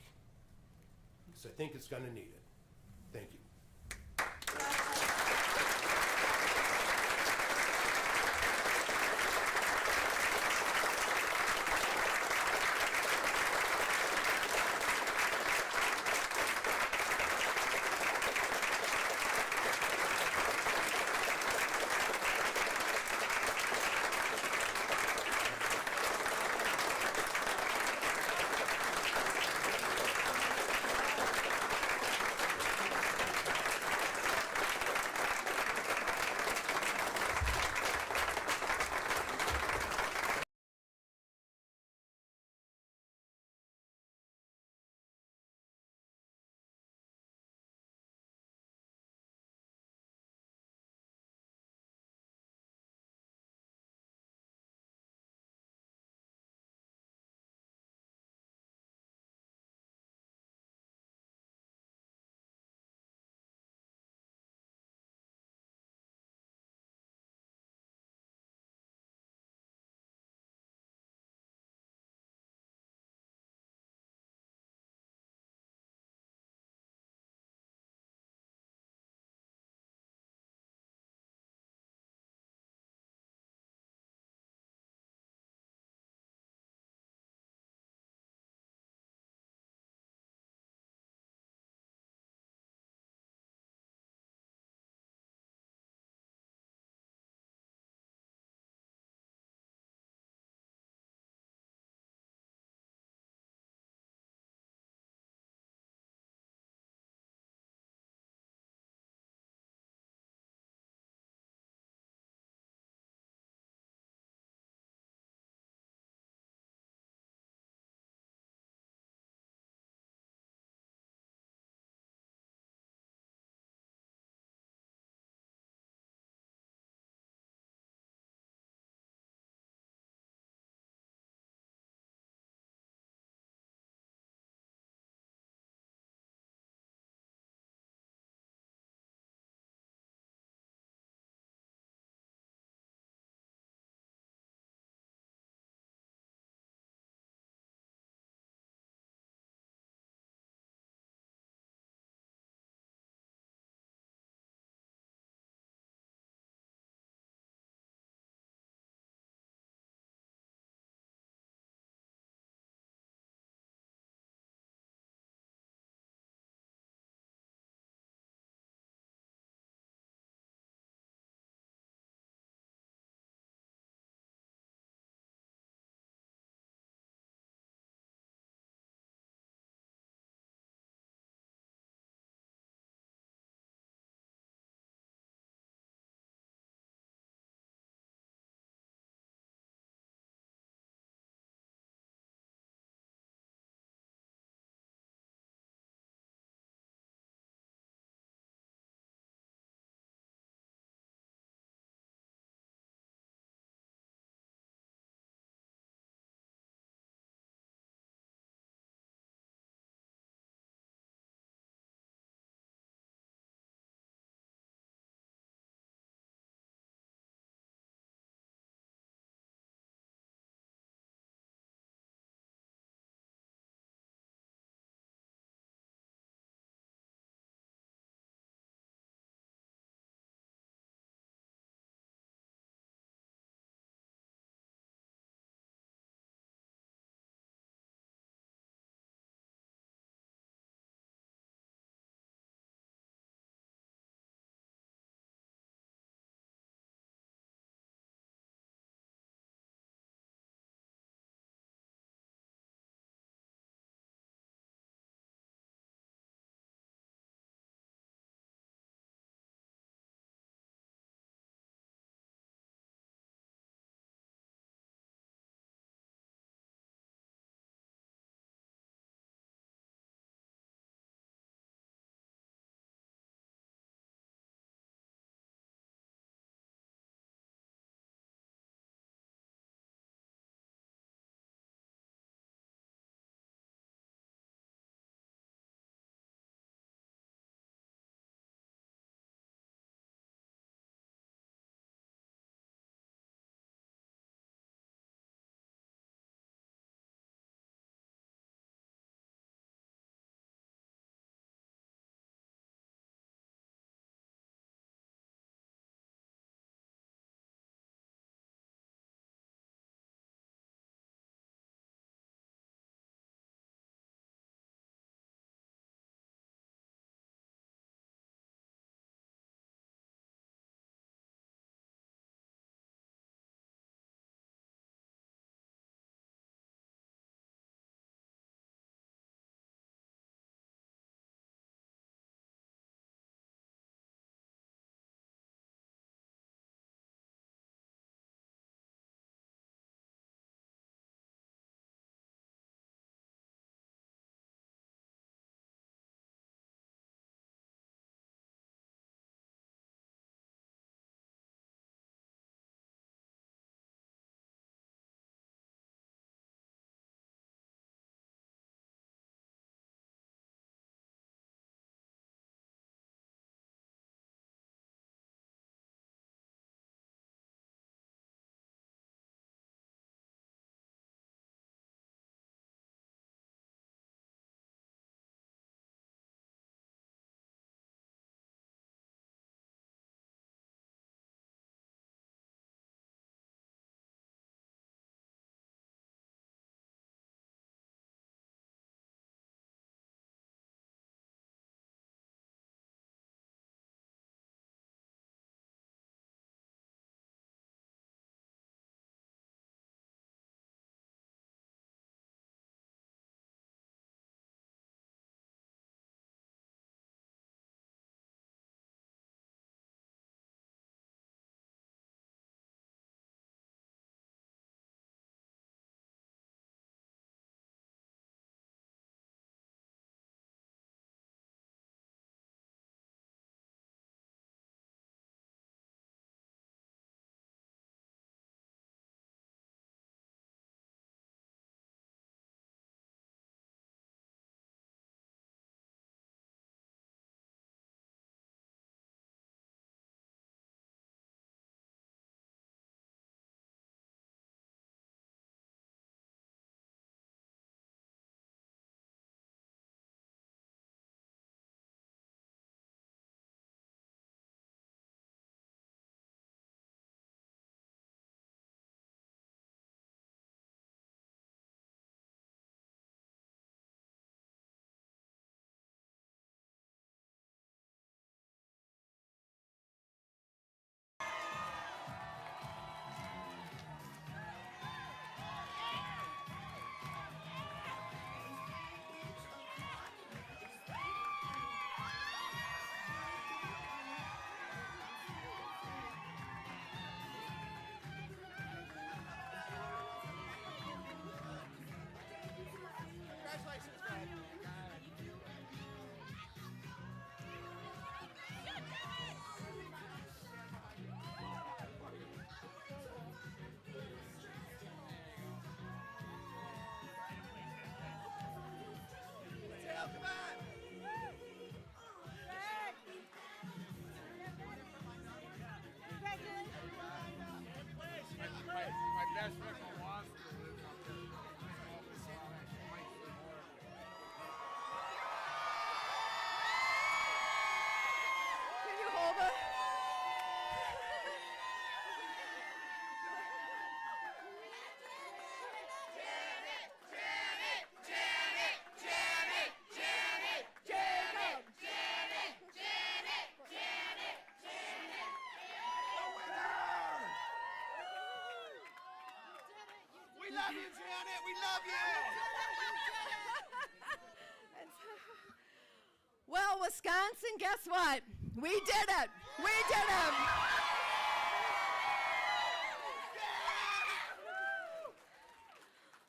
Speaker 6: because I think it's going to need it. Thank you.
Speaker 12: you hold it?
Speaker 13: We love you, Janet. We love you.
Speaker 12: Well, Wisconsin, guess what? We did it. We did it.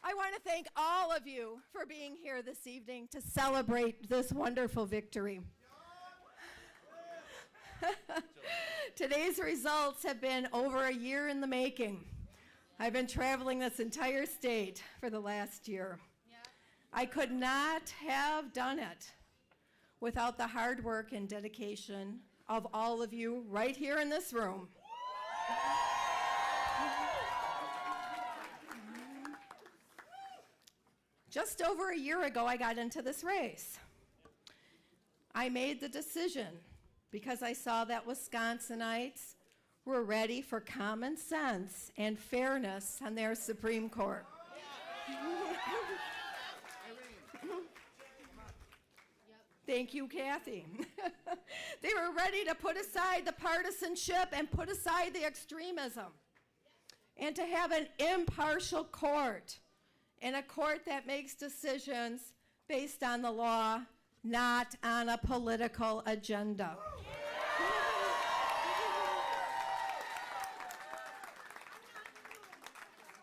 Speaker 12: I want to thank all of you for being here this evening to celebrate this wonderful victory. Today's results have been over a year in the making. I've been traveling this entire state for the last year. I could not have done it without the hard work and dedication of all of you right here in this room. Just over a year ago, I got into this race. I made the decision because I saw that Wisconsinites were ready for common sense and fairness on their Supreme Court. Thank you, Kathy. They were ready to put aside the partisanship and put aside the extremism and to have an impartial court, and a court that makes decisions based on the law, not on a political agenda.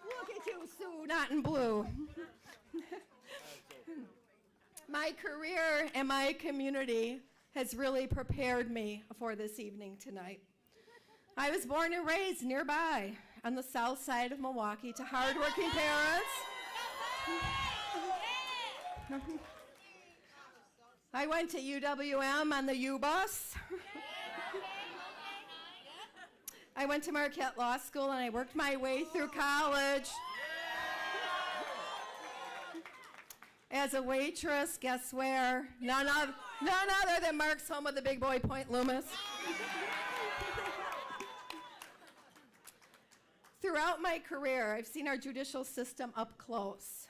Speaker 12: Look at you, Sue, not in blue. My career and my community has really prepared me for this evening tonight. I was born and raised nearby on the south side of Milwaukee to hardworking parents. I went to UWM on the U bus. I went to Marquette Law School and I worked my way through college. As a waitress, guess where? None other than Mark's home of the Big Boy Point Loomis. Throughout my career, I've seen our judicial system up close.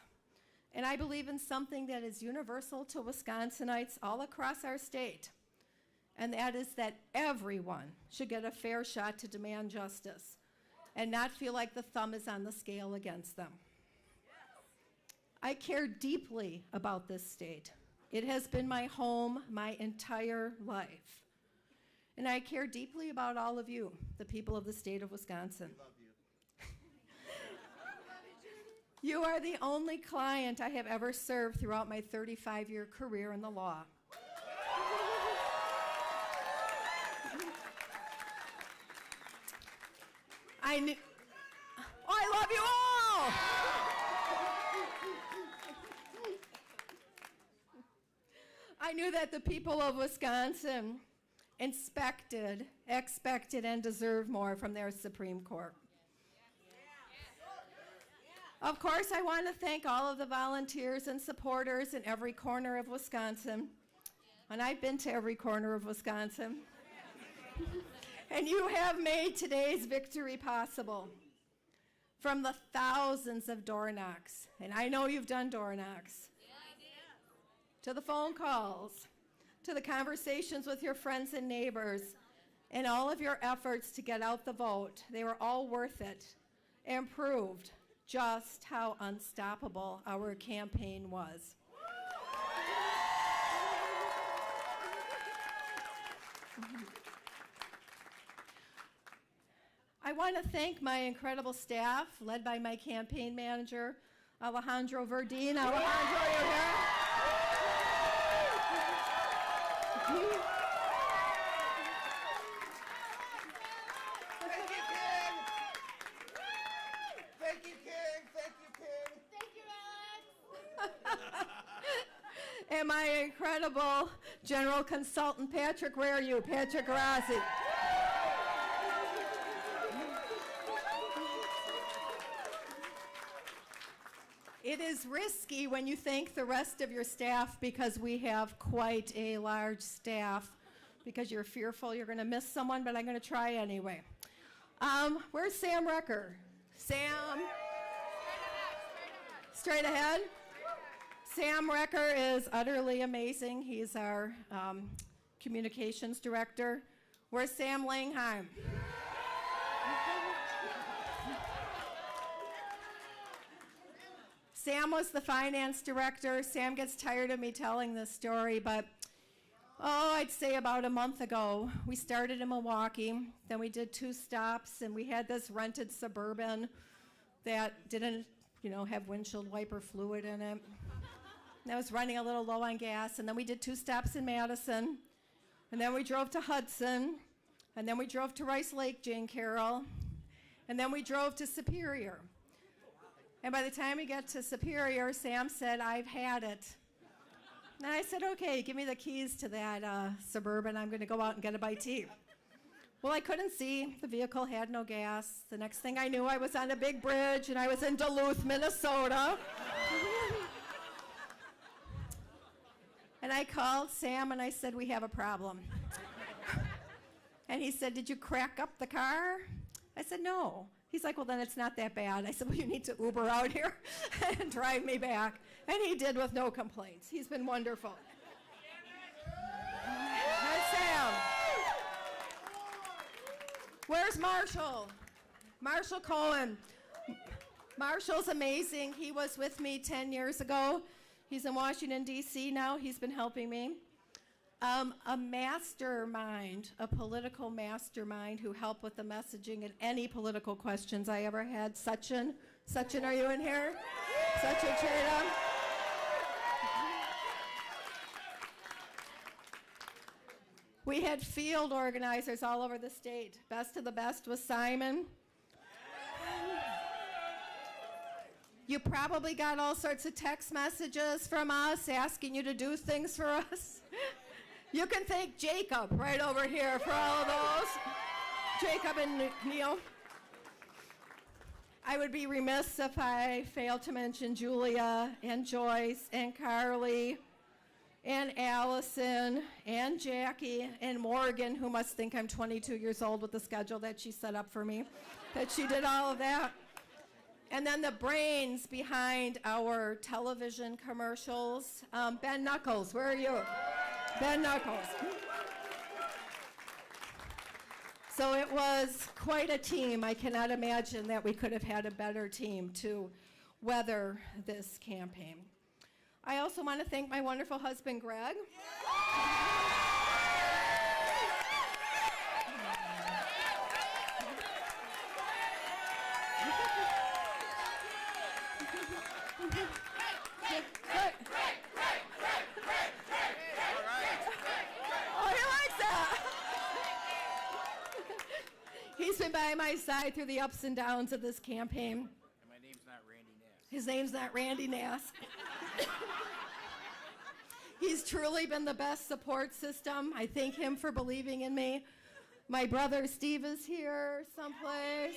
Speaker 12: And I believe in something that is universal to Wisconsinites all across our state. And that is that everyone should get a fair shot to demand justice and not feel like the thumb is on the scale against them. I care deeply about this state. It has been my home my entire life. And I care deeply about all of you, the people of the state of Wisconsin.
Speaker 13: Love you.
Speaker 12: You are the only client I have ever served throughout my 35-year career in the law. I love you all! I knew that the people of Wisconsin expected, and deserved more from their Supreme Court. Of course, I want to thank all of the volunteers and supporters in every corner of Wisconsin. And I've been to every corner of Wisconsin. And you have made today's victory possible. From the thousands of door knocks, and I know you've done door knocks, to the phone calls, to the conversations with your friends and neighbors, and all of your efforts to get out the vote, they were all worth it and proved just how unstoppable our campaign was. I want to thank my incredible staff, led by my campaign manager, Alejandro Verdeen. Alejandro, you're here?
Speaker 13: Thank you, King. Thank you, King.
Speaker 11: Thank you, Alex.
Speaker 12: And my incredible general consultant, Patrick, where are you? Patrick Rossi. It is risky when you thank the rest of your staff, because we have quite a large staff, because you're fearful you're going to miss someone, but I'm going to try anyway. Where's Sam Recker? Sam? Straight ahead? Sam Recker is utterly amazing. He's our communications director. Where's Sam Langheim? Sam was the finance director. Sam gets tired of me telling this story, but I'd say about a month ago, we started in Milwaukee, then we did 2 stops, and we had this rented Suburban that didn't, have windshield wiper fluid in it. And I was running a little low on gas, and then we did 2 stops in Madison, and then we drove to Hudson, and then we drove to Rice Lake, Jane Carroll, and then we drove to Superior. And by the time we got to Superior, Sam said, "I've had it." And I said, "Okay, give me the keys to that Suburban. I'm going to go out and get a bite to eat." Well, I couldn't see. The vehicle had no gas. The next thing I knew, I was on a big bridge, and I was in Duluth, Minnesota. And I called Sam, and I said, "We have a problem." And he said, "Did you crack up the car?" I said, "No." He's like, "Well, then it's not that bad." I said, "Well, you need to Uber out here and drive me back." And he did with no complaints. He's been wonderful. That's Sam. Where's Marshall? Marshall Cohen. Marshall's amazing. He was with me 10 years ago. He's in Washington, D.C. now. He's been helping me. A mastermind, a political mastermind who helped with the messaging and any political questions I ever had. Sachin, are you in here? Sachin Cheda. We had field organizers all over the state. Best of the best was Simon. You probably got all sorts of text messages from us asking you to do things for us. You can thank Jacob right over here for all of those. Jacob and Neil. I would be remiss if I failed to mention Julia and Joyce and Carly and Allison and Jackie and Morgan, who must think I'm 22 years old with the schedule that she set up for me, that she did all of that. And then the brains behind our television commercials. Ben Knuckles, where are you? Ben Knuckles. So it was quite a team. I cannot imagine that we could have had a better team to weather this campaign. I also want to thank my wonderful husband, Greg. He's been by my side through the ups and downs of this campaign.
Speaker 14: And my name's not Randy Nass.
Speaker 12: His name's not Randy Nass. He's truly been the best support system. I thank him for believing in me. My brother Steve is here someplace.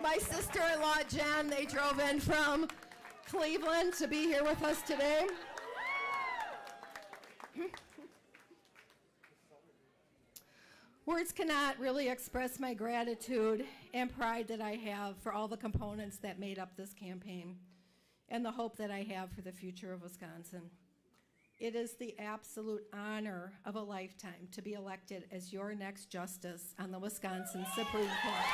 Speaker 12: My sister-in-law Jen, they drove in from Cleveland to be here with us today. Words cannot really express my gratitude and pride that I have for all the components that made up this campaign and the hope that I have for the future of Wisconsin. It is the absolute honor of a lifetime to be elected as your next justice on the Wisconsin Supreme Court.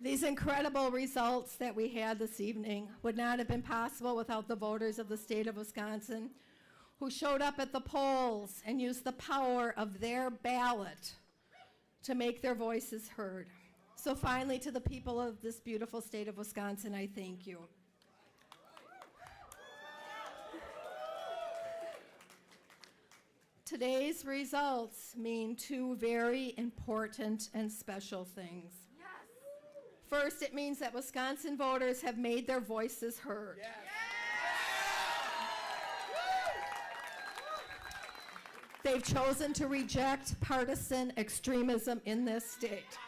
Speaker 12: These incredible results that we had this evening would not have been possible without the voters of the state of Wisconsin who showed up at the polls and used the power of their ballot to make their voices heard. So finally, to the people of this beautiful state of Wisconsin, I thank you. Today's results mean two very important and special things. First, it means that Wisconsin voters have made their voices heard. They've chosen to reject partisan extremism in this state.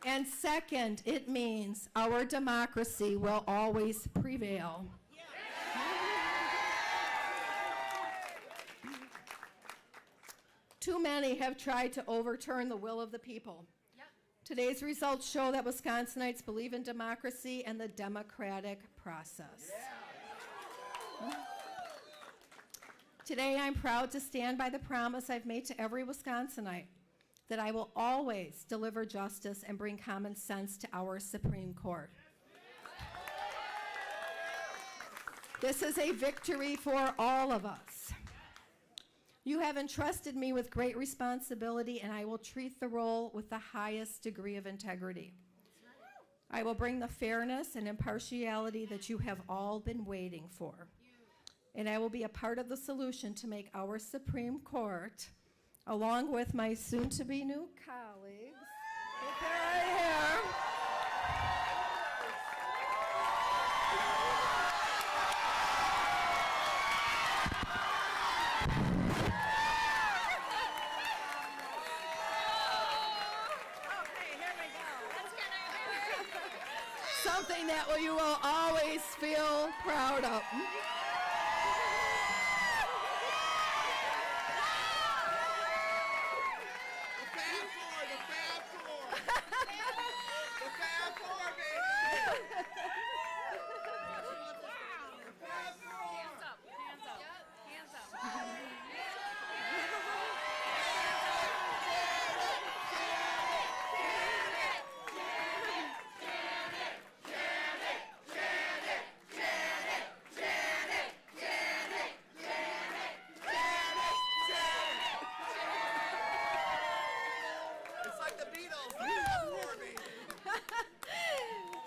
Speaker 12: And second, it means our democracy will always prevail. Too many have tried to overturn the will of the people. Today's results show that Wisconsinites believe in democracy and the democratic process. Today, I'm proud to stand by the promise I've made to every Wisconsinite that I will always deliver justice and bring common sense to our Supreme Court. This is a victory for all of us. You have entrusted me with great responsibility, and I will treat the role with the highest degree of integrity. I will bring the fairness and impartiality that you have all been waiting for. And I will be a part of the solution to make our Supreme Court, along with my soon-to-be new colleagues, right here, something that you will always feel proud of.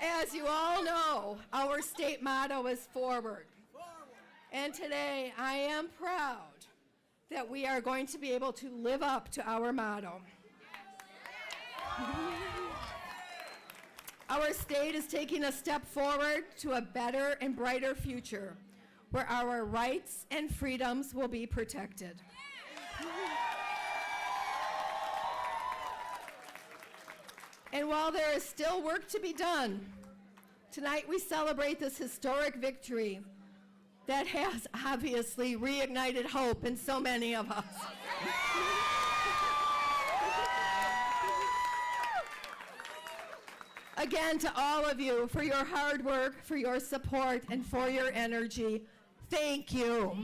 Speaker 12: As you all know, our state motto is forward. And today, I am proud that we are going to be able to live up to our motto. Our state is taking a step forward to a better and brighter future where our rights and freedoms will be protected. And while there is still work to be done, tonight we celebrate this historic victory that has obviously reignited hope in so many of us. Again, to all of you, for your hard work, for your support, and for your energy, thank you.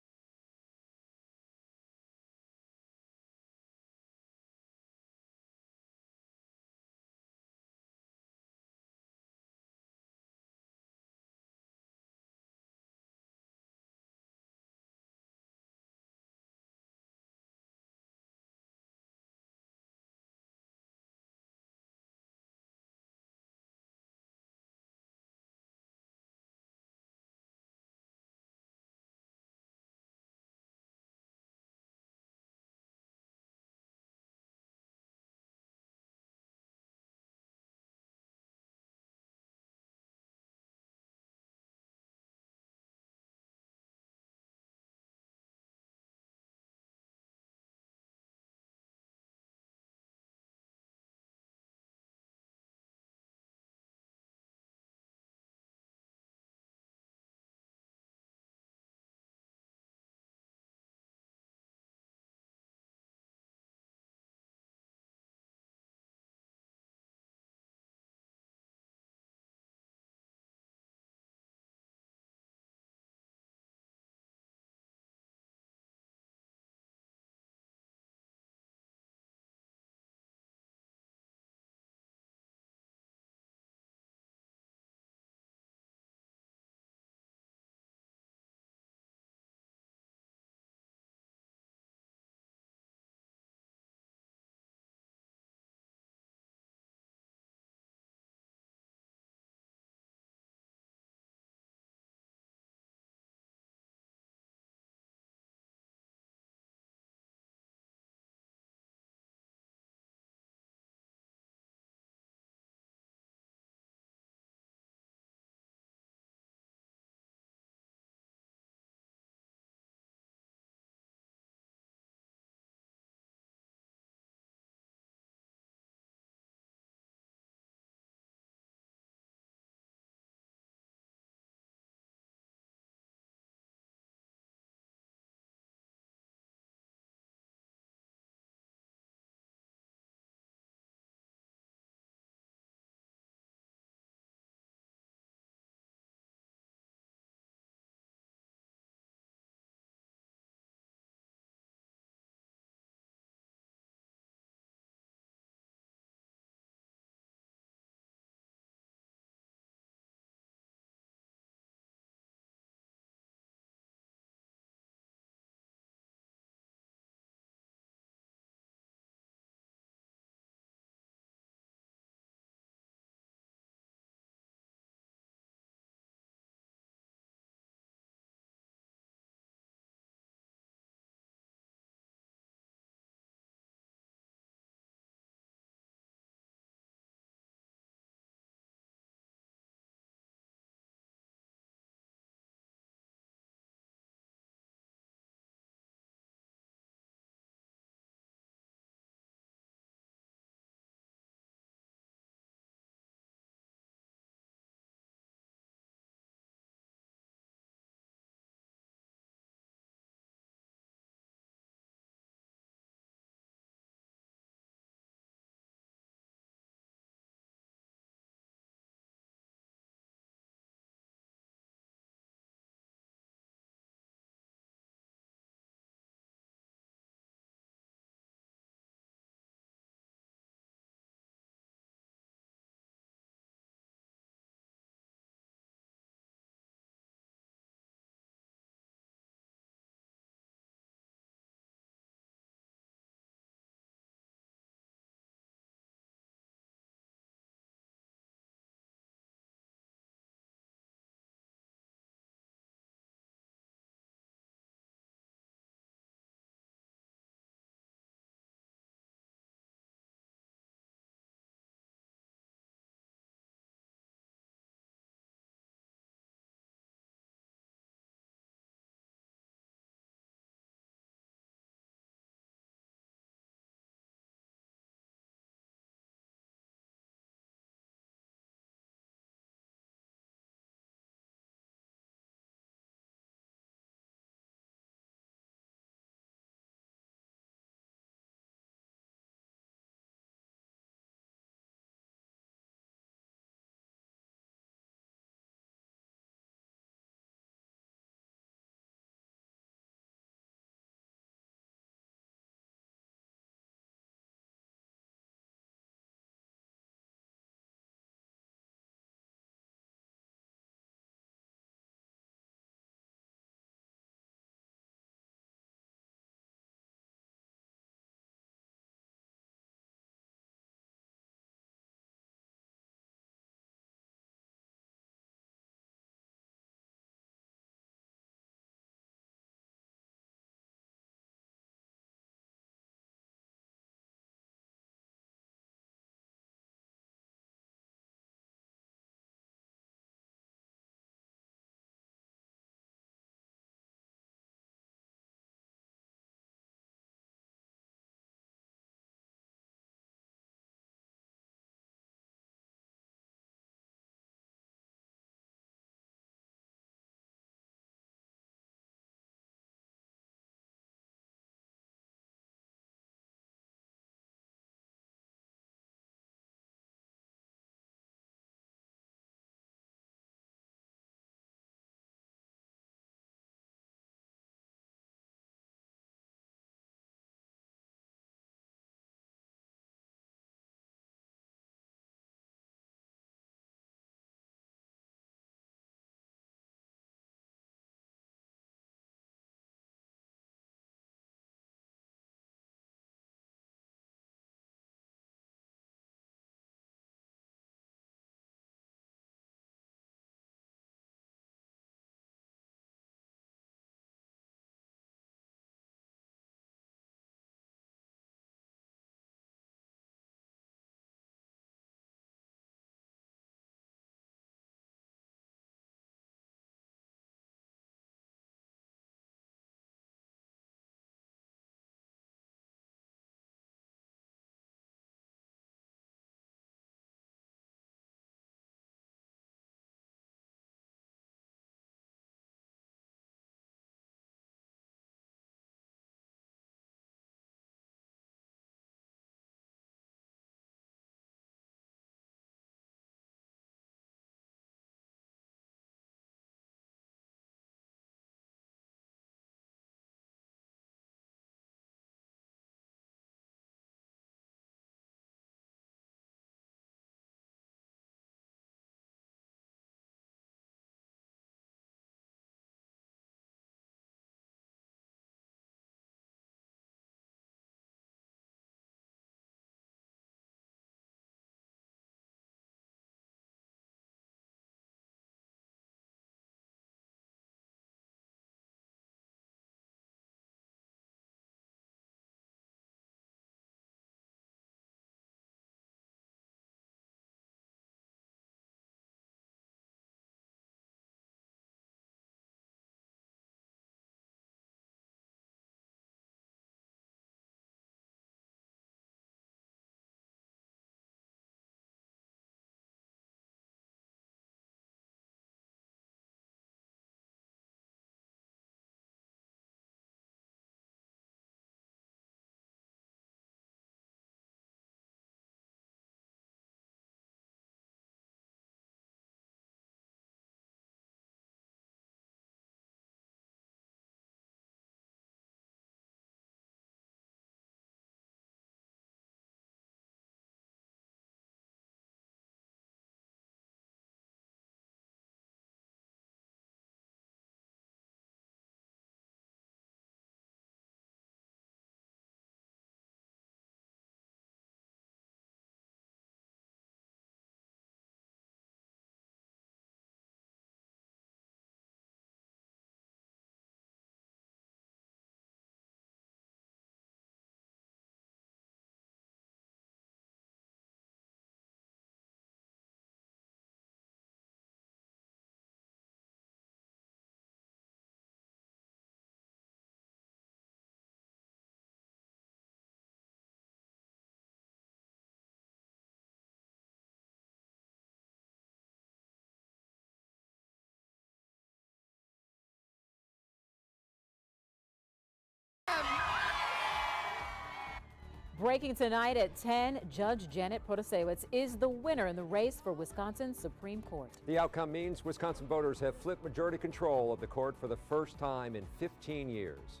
Speaker 3: breaking tonight at 10, Judge Janet Protasiewicz is the winner in the race for Wisconsin's Supreme Court.
Speaker 4: The outcome means Wisconsin voters have flipped majority control of the court for the first time in 15 years.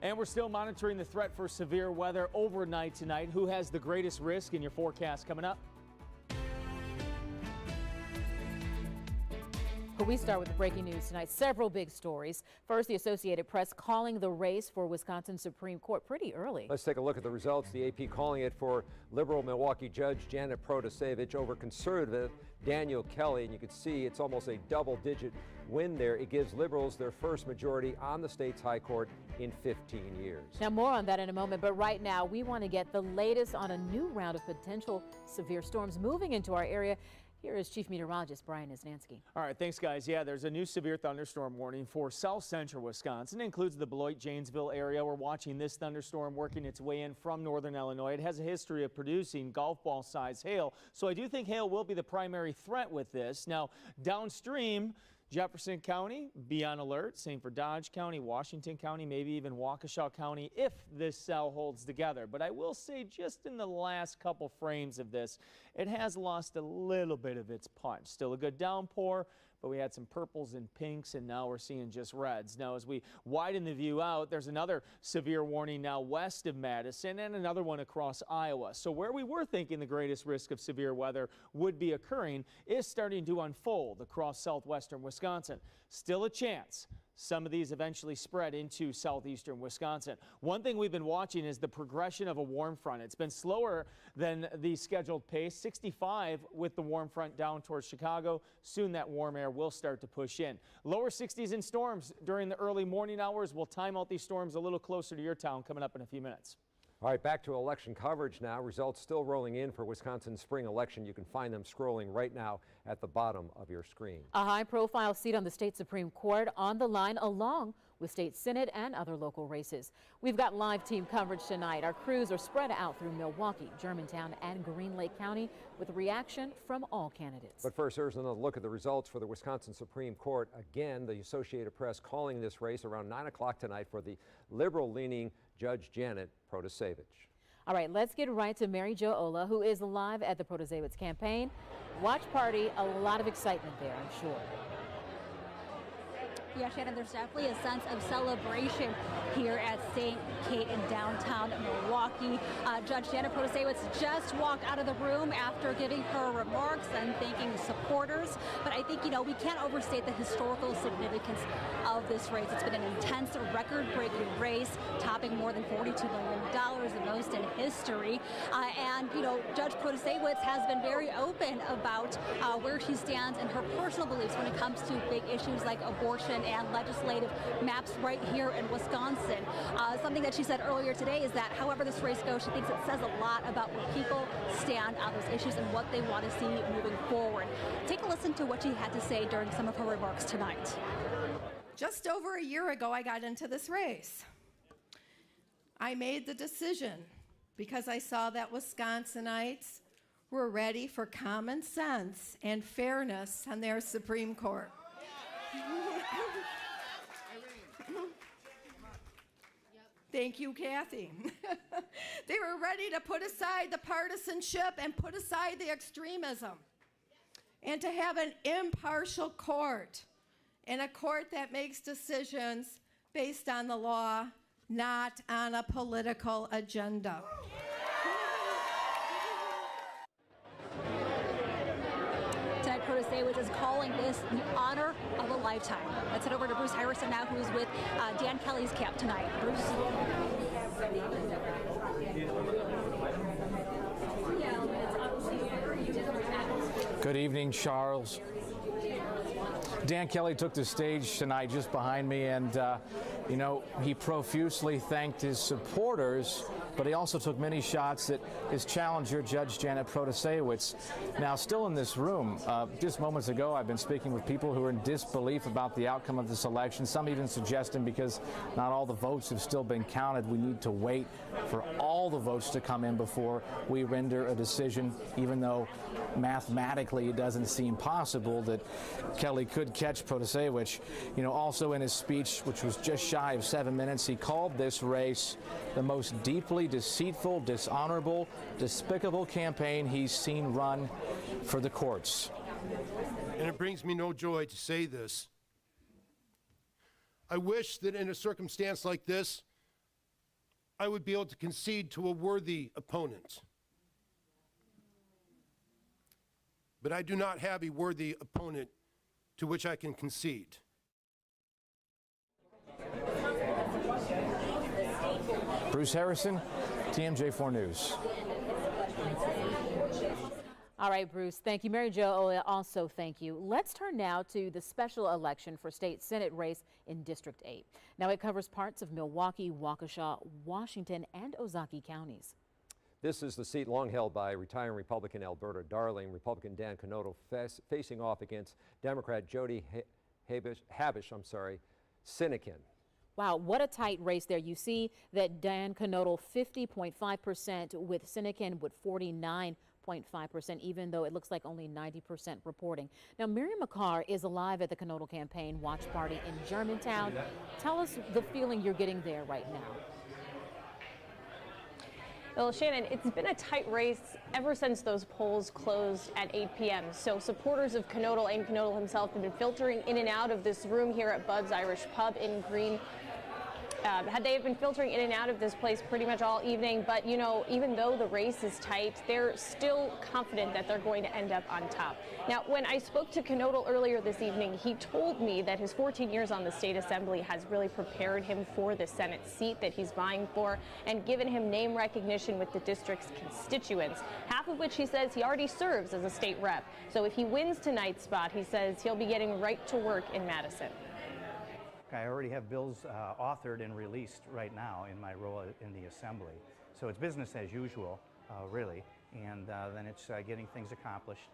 Speaker 15: And we're still monitoring the threat for severe weather overnight tonight. Who has the greatest risk in your forecast coming up?
Speaker 3: We start with the breaking news tonight. Several big stories. First, the Associated Press calling the race for Wisconsin Supreme Court pretty early.
Speaker 4: Let's take a look at the results. The AP calling it for liberal Milwaukee Judge Janet Protasiewicz over conservative Daniel Kelly. And you can see it's almost a double-digit win there. It gives liberals their first majority on the state's high court in 15 years.
Speaker 3: Now, more on that in a moment. But right now, we want to get the latest on a new round of potential severe storms moving into our area. Here is Chief Meteorologist Brian Isnansky.
Speaker 15: All right, thanks, guys. Yeah, there's a new severe thunderstorm warning for south central Wisconsin. It includes the Beloit-Janesville area. We're watching this thunderstorm working its way in from northern Illinois. It has a history of producing golf ball size hail, so I do think hail will be the primary threat with this. Now, downstream, Jefferson County, be on alert. Same for Dodge County, Washington County, maybe even Waukesha County if this cell holds together. But I will say just in the last couple frames of this, it has lost a little bit of its punch. Still a good downpour, but we had some purples and pinks, and now we're seeing just reds. Now, as we widen the view out, there's another severe warning now west of Madison and another one across Iowa. So where we were thinking the greatest risk of severe weather would be occurring is starting to unfold across southwestern Wisconsin. Still a chance some of these eventually spread into southeastern Wisconsin. One thing we've been watching is the progression of a warm front. It's been slower than the scheduled pace, 65 with the warm front down towards Chicago. Soon that warm air will start to push in. Lower 60s in storms during the early morning hours. We'll time out these storms a little closer to your town coming up in a few minutes.
Speaker 4: All right, back to election coverage now. Results still rolling in for Wisconsin's spring election. You can find them scrolling right now at the bottom of your screen.
Speaker 3: A high-profile seat on the state Supreme Court on the line, along with state Senate and other local races. We've got live team coverage tonight. Our crews are spread out through Milwaukee, Germantown, and Green Lake County with reaction from all candidates.
Speaker 4: But first, here's another look at the results for the Wisconsin Supreme Court. Again, the Associated Press calling this race around 9 o'clock tonight for the liberal-leaning Judge Janet Protasiewicz.
Speaker 3: All right, let's get right to Mary Jo Ola, who is live at the Protasiewicz campaign. Watch party, a lot of excitement there, I'm sure.
Speaker 1: Yeah, Shannon, there's definitely a sense of celebration here at St. Kate in downtown Milwaukee. Judge Janet Protasiewicz just walked out of the room after giving her remarks and thanking supporters. But I think, we can't overstate the historical significance of this race. It's been an intense, record-breaking race, topping more than $42 million, the most in history. And Judge Protasiewicz has been very open about where she stands and her personal beliefs when it comes to big issues like abortion and legislative maps right here in Wisconsin. Something that she said earlier today is that however this race goes, she thinks it says a lot about where people stand on those issues and what they want to see moving forward. Take a listen to what she had to say during some of her remarks tonight.
Speaker 12: Just over a year ago, I got into this race. I made the decision because I saw that Wisconsinites were ready for common sense and fairness on their Supreme Court. Thank you, Kathy. They were ready to put aside the partisanship and put aside the extremism and to have an impartial court, and a court that makes decisions based on the law, not on a political agenda.
Speaker 1: Janet Protasiewicz is calling this the honor of a lifetime. Let's head over to Bruce Harrison now, who's with Dan Kelly's camp tonight. Bruce.
Speaker 5: Good evening, Charles. Dan Kelly took the stage tonight just behind me, and he profusely thanked his supporters, but he also took many shots at his challenger, Judge Janet Protasiewicz. Now, still in this room, just moments ago, I've been speaking with people who are in disbelief about the outcome of this election, some even suggesting because not all the votes have still been counted, we need to wait for all the votes to come in before we render a decision, even though mathematically mathematically, it doesn't seem possible that Kelly could catch Protasiewicz. You know, also in his speech, which was just shy of 7 minutes, he called this race the most deeply deceitful, dishonorable, despicable campaign he's seen run for the courts.
Speaker 6: And it brings me no joy to say this. I wish that in a circumstance like this, I would be able to concede to a worthy opponent. But I do not have a worthy opponent to which I can concede.
Speaker 5: Bruce Harrison, TMJ4 News.
Speaker 3: All right, Bruce, thank you. Mary Jo, also thank you. Let's turn now to the special election for state Senate race in District 8. Now it covers parts of Milwaukee, Waukesha, Washington, and Ozaukee counties.
Speaker 4: This is the seat long held by retiring Republican Alberta Darling. Republican Dan Conoto facing off against Democrat Jody Habish, Sinekin.
Speaker 3: Wow, what a tight race there. You see that Dan Conoto 50.5% with Sinekin with 49.5%, even though it looks like only 90% reporting. Now, Miriam McCarr is alive at the Conoto campaign watch party in Germantown. Tell us the feeling you're getting there right now.
Speaker 9: Well, Shannon, it's been a tight race ever since those polls closed at 8 p.m. So supporters of Conoto and Conoto himself have been filtering in and out of this room here at Bud's Irish Pub in Green. They have been filtering in and out of this place pretty much all evening, but you know, even though the race is tight, they're still confident that they're going to end up on top. Now, when I spoke to Conoto earlier this evening, he told me that his 14 years on the state assembly has really prepared him for the Senate seat that he's vying for and given him name recognition with the district's constituents, half of which he says he already serves as a state rep. So if he wins tonight's spot, he says he'll be getting right to work in Madison.
Speaker 10: I already have bills authored and released right now in my role in the Assembly. So it's business as usual, really, and then it's getting things accomplished.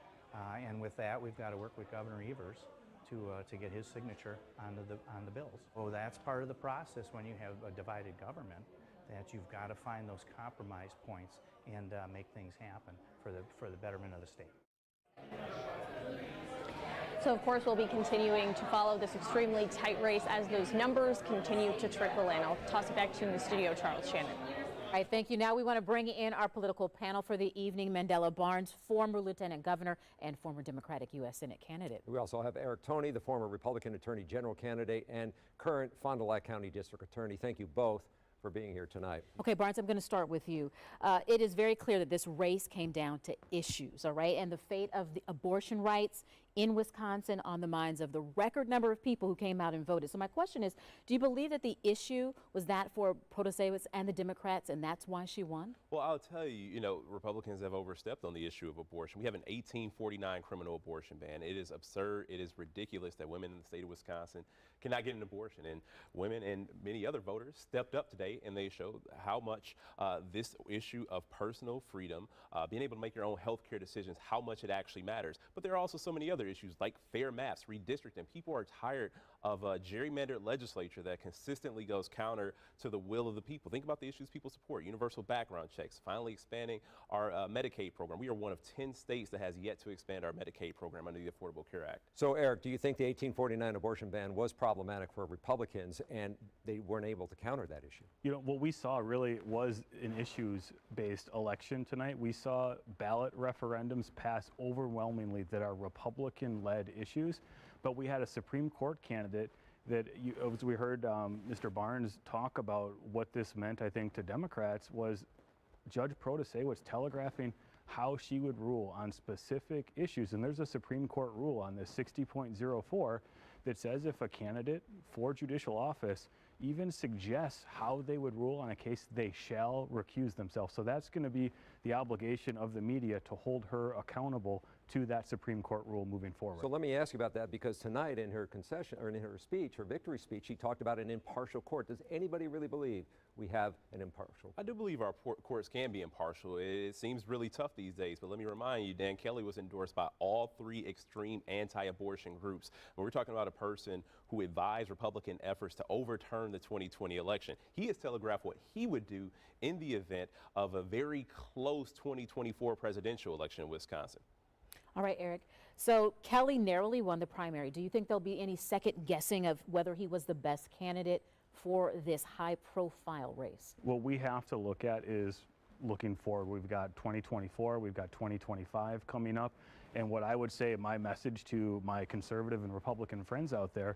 Speaker 10: And with that, we've got to work with Governor Evers to get his signature on the bills. Oh, that's part of the process when you have a divided government, that you've got to find those compromise points and make things happen for the betterment of the state.
Speaker 9: So, of course, we'll be continuing to follow this extremely tight race as those numbers continue to trickle in. I'll toss it back to you in the studio, Charles. Shannon.
Speaker 3: All right, thank you. Now we want to bring in our political panel for the evening. Mandela Barnes, former Lieutenant Governor and former Democratic U.S. Senate candidate.
Speaker 4: We also have Eric Toney, the former Republican Attorney General candidate and current Fond du Lac County District Attorney. Thank you both for being here tonight. Okay,
Speaker 3: Barnes, I'm going to start with you. It is very clear that this race came down to issues, all right, and the fate of the abortion rights in Wisconsin on the minds of the record number of people who came out and voted. So my question is, do you believe that the issue was that for Protasiewicz and the Democrats, and that's why she won?
Speaker 16: Well, I'll tell you, you know, Republicans have overstepped on the issue of abortion. We have an 1849 criminal abortion ban. It is absurd. It is ridiculous that women in the state of Wisconsin cannot get an abortion. And women and many other voters stepped up today, and they showed how much this issue of personal freedom, being able to make your own health care decisions, how much it actually matters. But there are also so many other issues like fair maps, redistricting. People are tired of a gerrymandered legislature that consistently goes counter to the will of the people. Think about the issues people support: universal background checks, finally expanding our Medicaid program. We are one of 10 states that has yet to expand our Medicaid program under the Affordable Care Act.
Speaker 4: So, Eric, do you think the 1849 abortion ban was problematic for Republicans and they weren't able to counter that issue?
Speaker 17: You know, what we saw really was an issues-based election tonight. We saw ballot referendums pass overwhelmingly that are Republican-led issues, but we had a Supreme Court candidate that, as we heard Mr. Barnes talk about what this meant, I think, to Democrats, was Judge Protasiewicz telegraphing how she would rule on specific issues. And there's a Supreme Court rule on this 60.04 that says if a candidate for judicial office even suggests how they would rule on a case, they shall recuse themselves. So that's going to be the obligation of the media to hold her accountable to that Supreme Court rule moving forward.
Speaker 4: So let me ask you about that, because tonight in her concession, or in her speech, her victory speech, she talked about an impartial court. Does anybody really believe we have an impartial?
Speaker 16: I do believe our courts can be impartial. It seems really tough these days, but let me remind you, Dan Kelly was endorsed by all three extreme anti-abortion groups. When we're talking about a person who advised Republican efforts to overturn the 2020 election, he has telegraphed what he would do in the event of a very close 2024 presidential election in Wisconsin.
Speaker 3: All right, Eric. So Kelly narrowly won the primary. Do you think there'll be any second guessing of whether he was the best candidate for this high-profile race?
Speaker 17: What we have to look at is looking forward. We've got 2024, we've got 2025 coming up, and what I would say, my message to my conservative and Republican friends out there,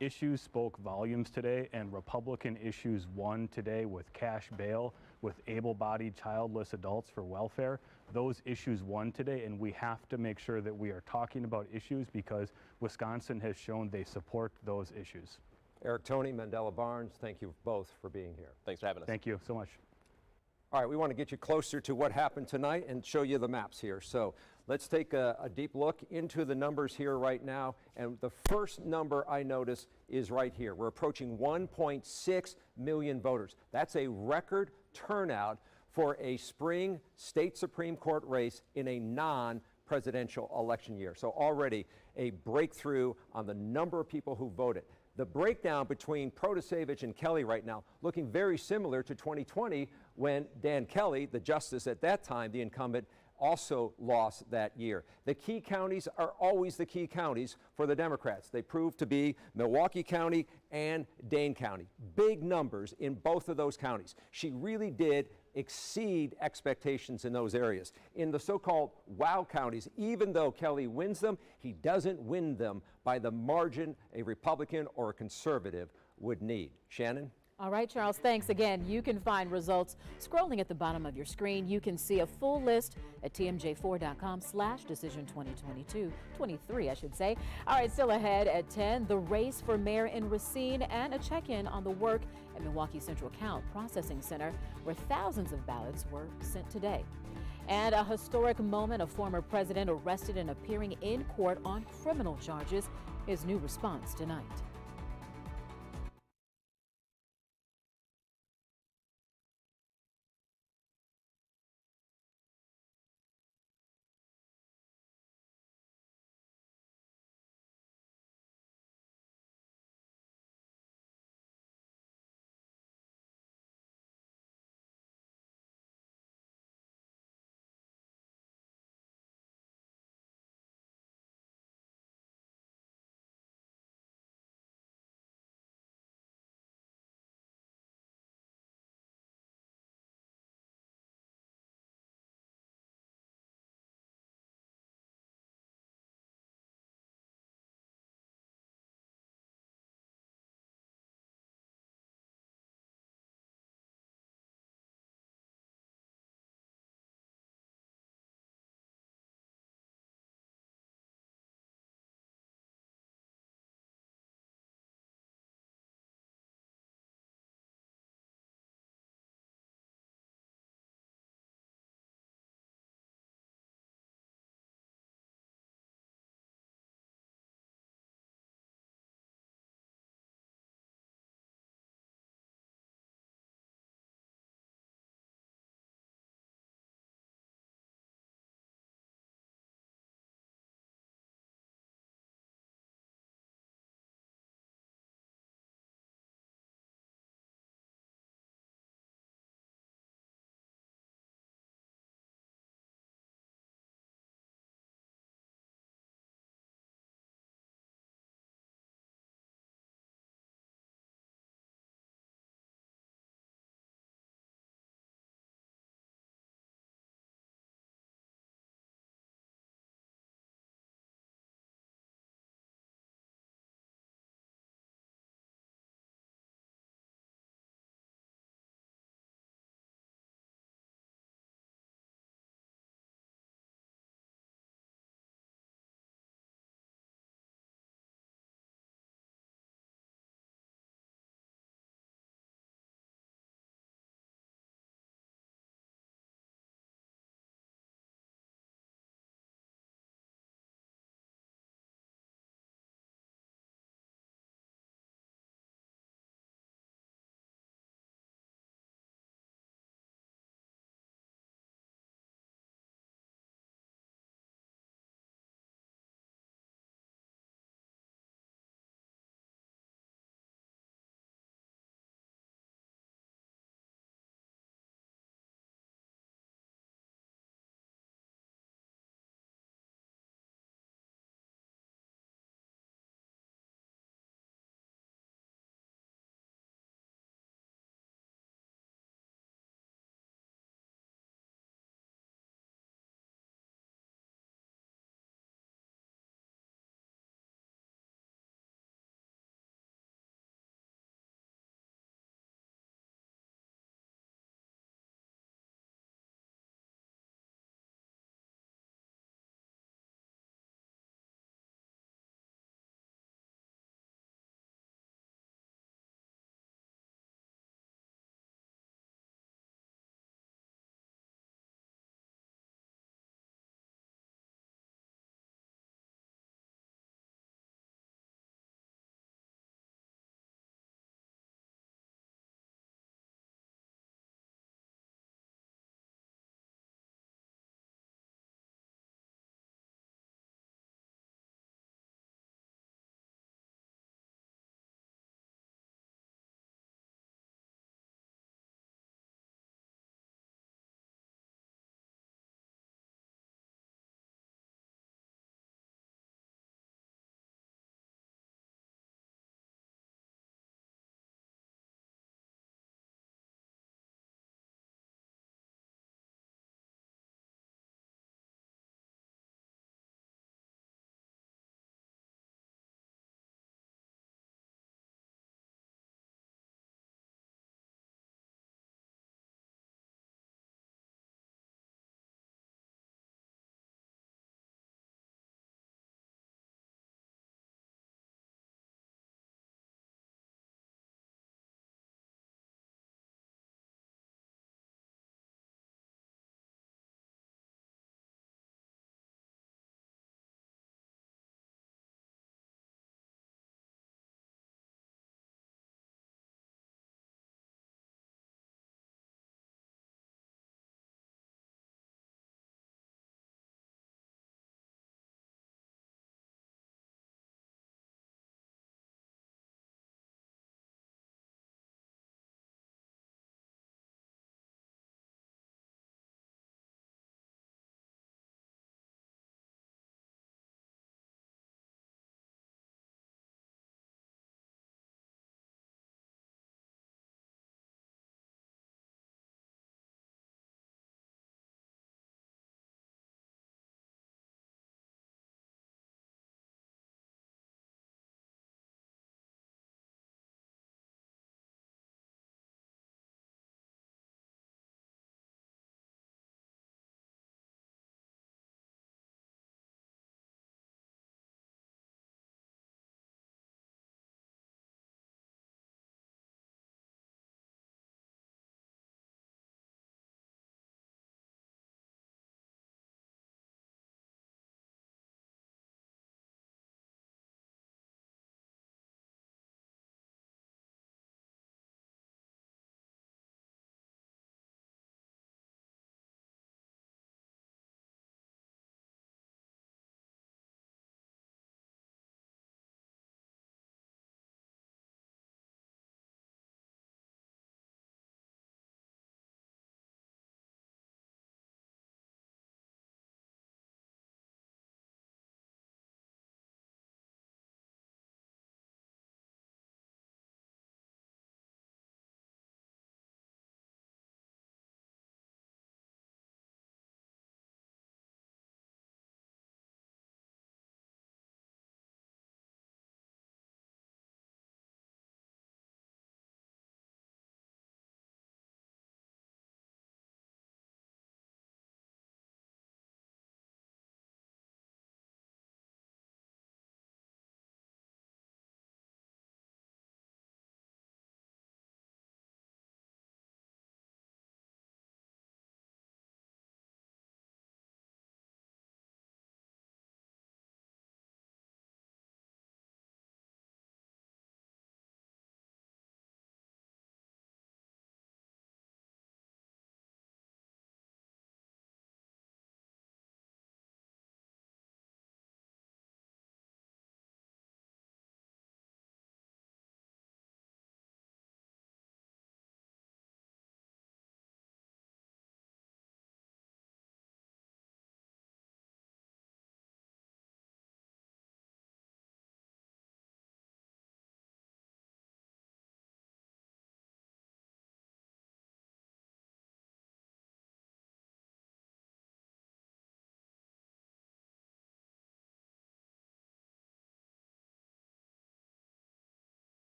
Speaker 17: issues spoke volumes today, and Republican issues won today with cash bail, with able-bodied childless adults for welfare. Those issues won today, and we have to make sure that we are talking about issues because Wisconsin has shown they support those issues.
Speaker 4: Eric Toney, Mandela Barnes, thank you both for being here.
Speaker 16: Thanks for having us.
Speaker 17: Thank you so much.
Speaker 4: All right, we want to get you closer to what happened tonight and show you the maps here. So let's take a deep look into the numbers here right now. And the first number I notice is right here. We're approaching 1.6 million voters. That's a record turnout for a spring state Supreme Court race in a non-presidential election year. So already a breakthrough on the number of people who voted. The breakdown between Protasiewicz and Kelly right now looking very similar to 2020 when Dan Kelly, the justice at that time, the incumbent, also lost that year. The key counties are always the key counties for the Democrats. They proved to be Milwaukee County and Dane County. Big numbers in both of those counties. She really did exceed expectations in those areas. In the so-called wow counties, even though Kelly wins them, he doesn't win them by the margin a Republican or a conservative would need. Shannon?
Speaker 3: All right, Charles, thanks again. You can find results scrolling at the bottom of your screen. You can see a full list at tmj4.com/decision 2022-23, I should say. All right, still ahead at 10, the race for mayor in Racine and a check-in on the work at Milwaukee Central Count Processing Center, where thousands of ballots were sent today. And a historic moment, a former president arrested and appearing in court on criminal charges. His new response tonight.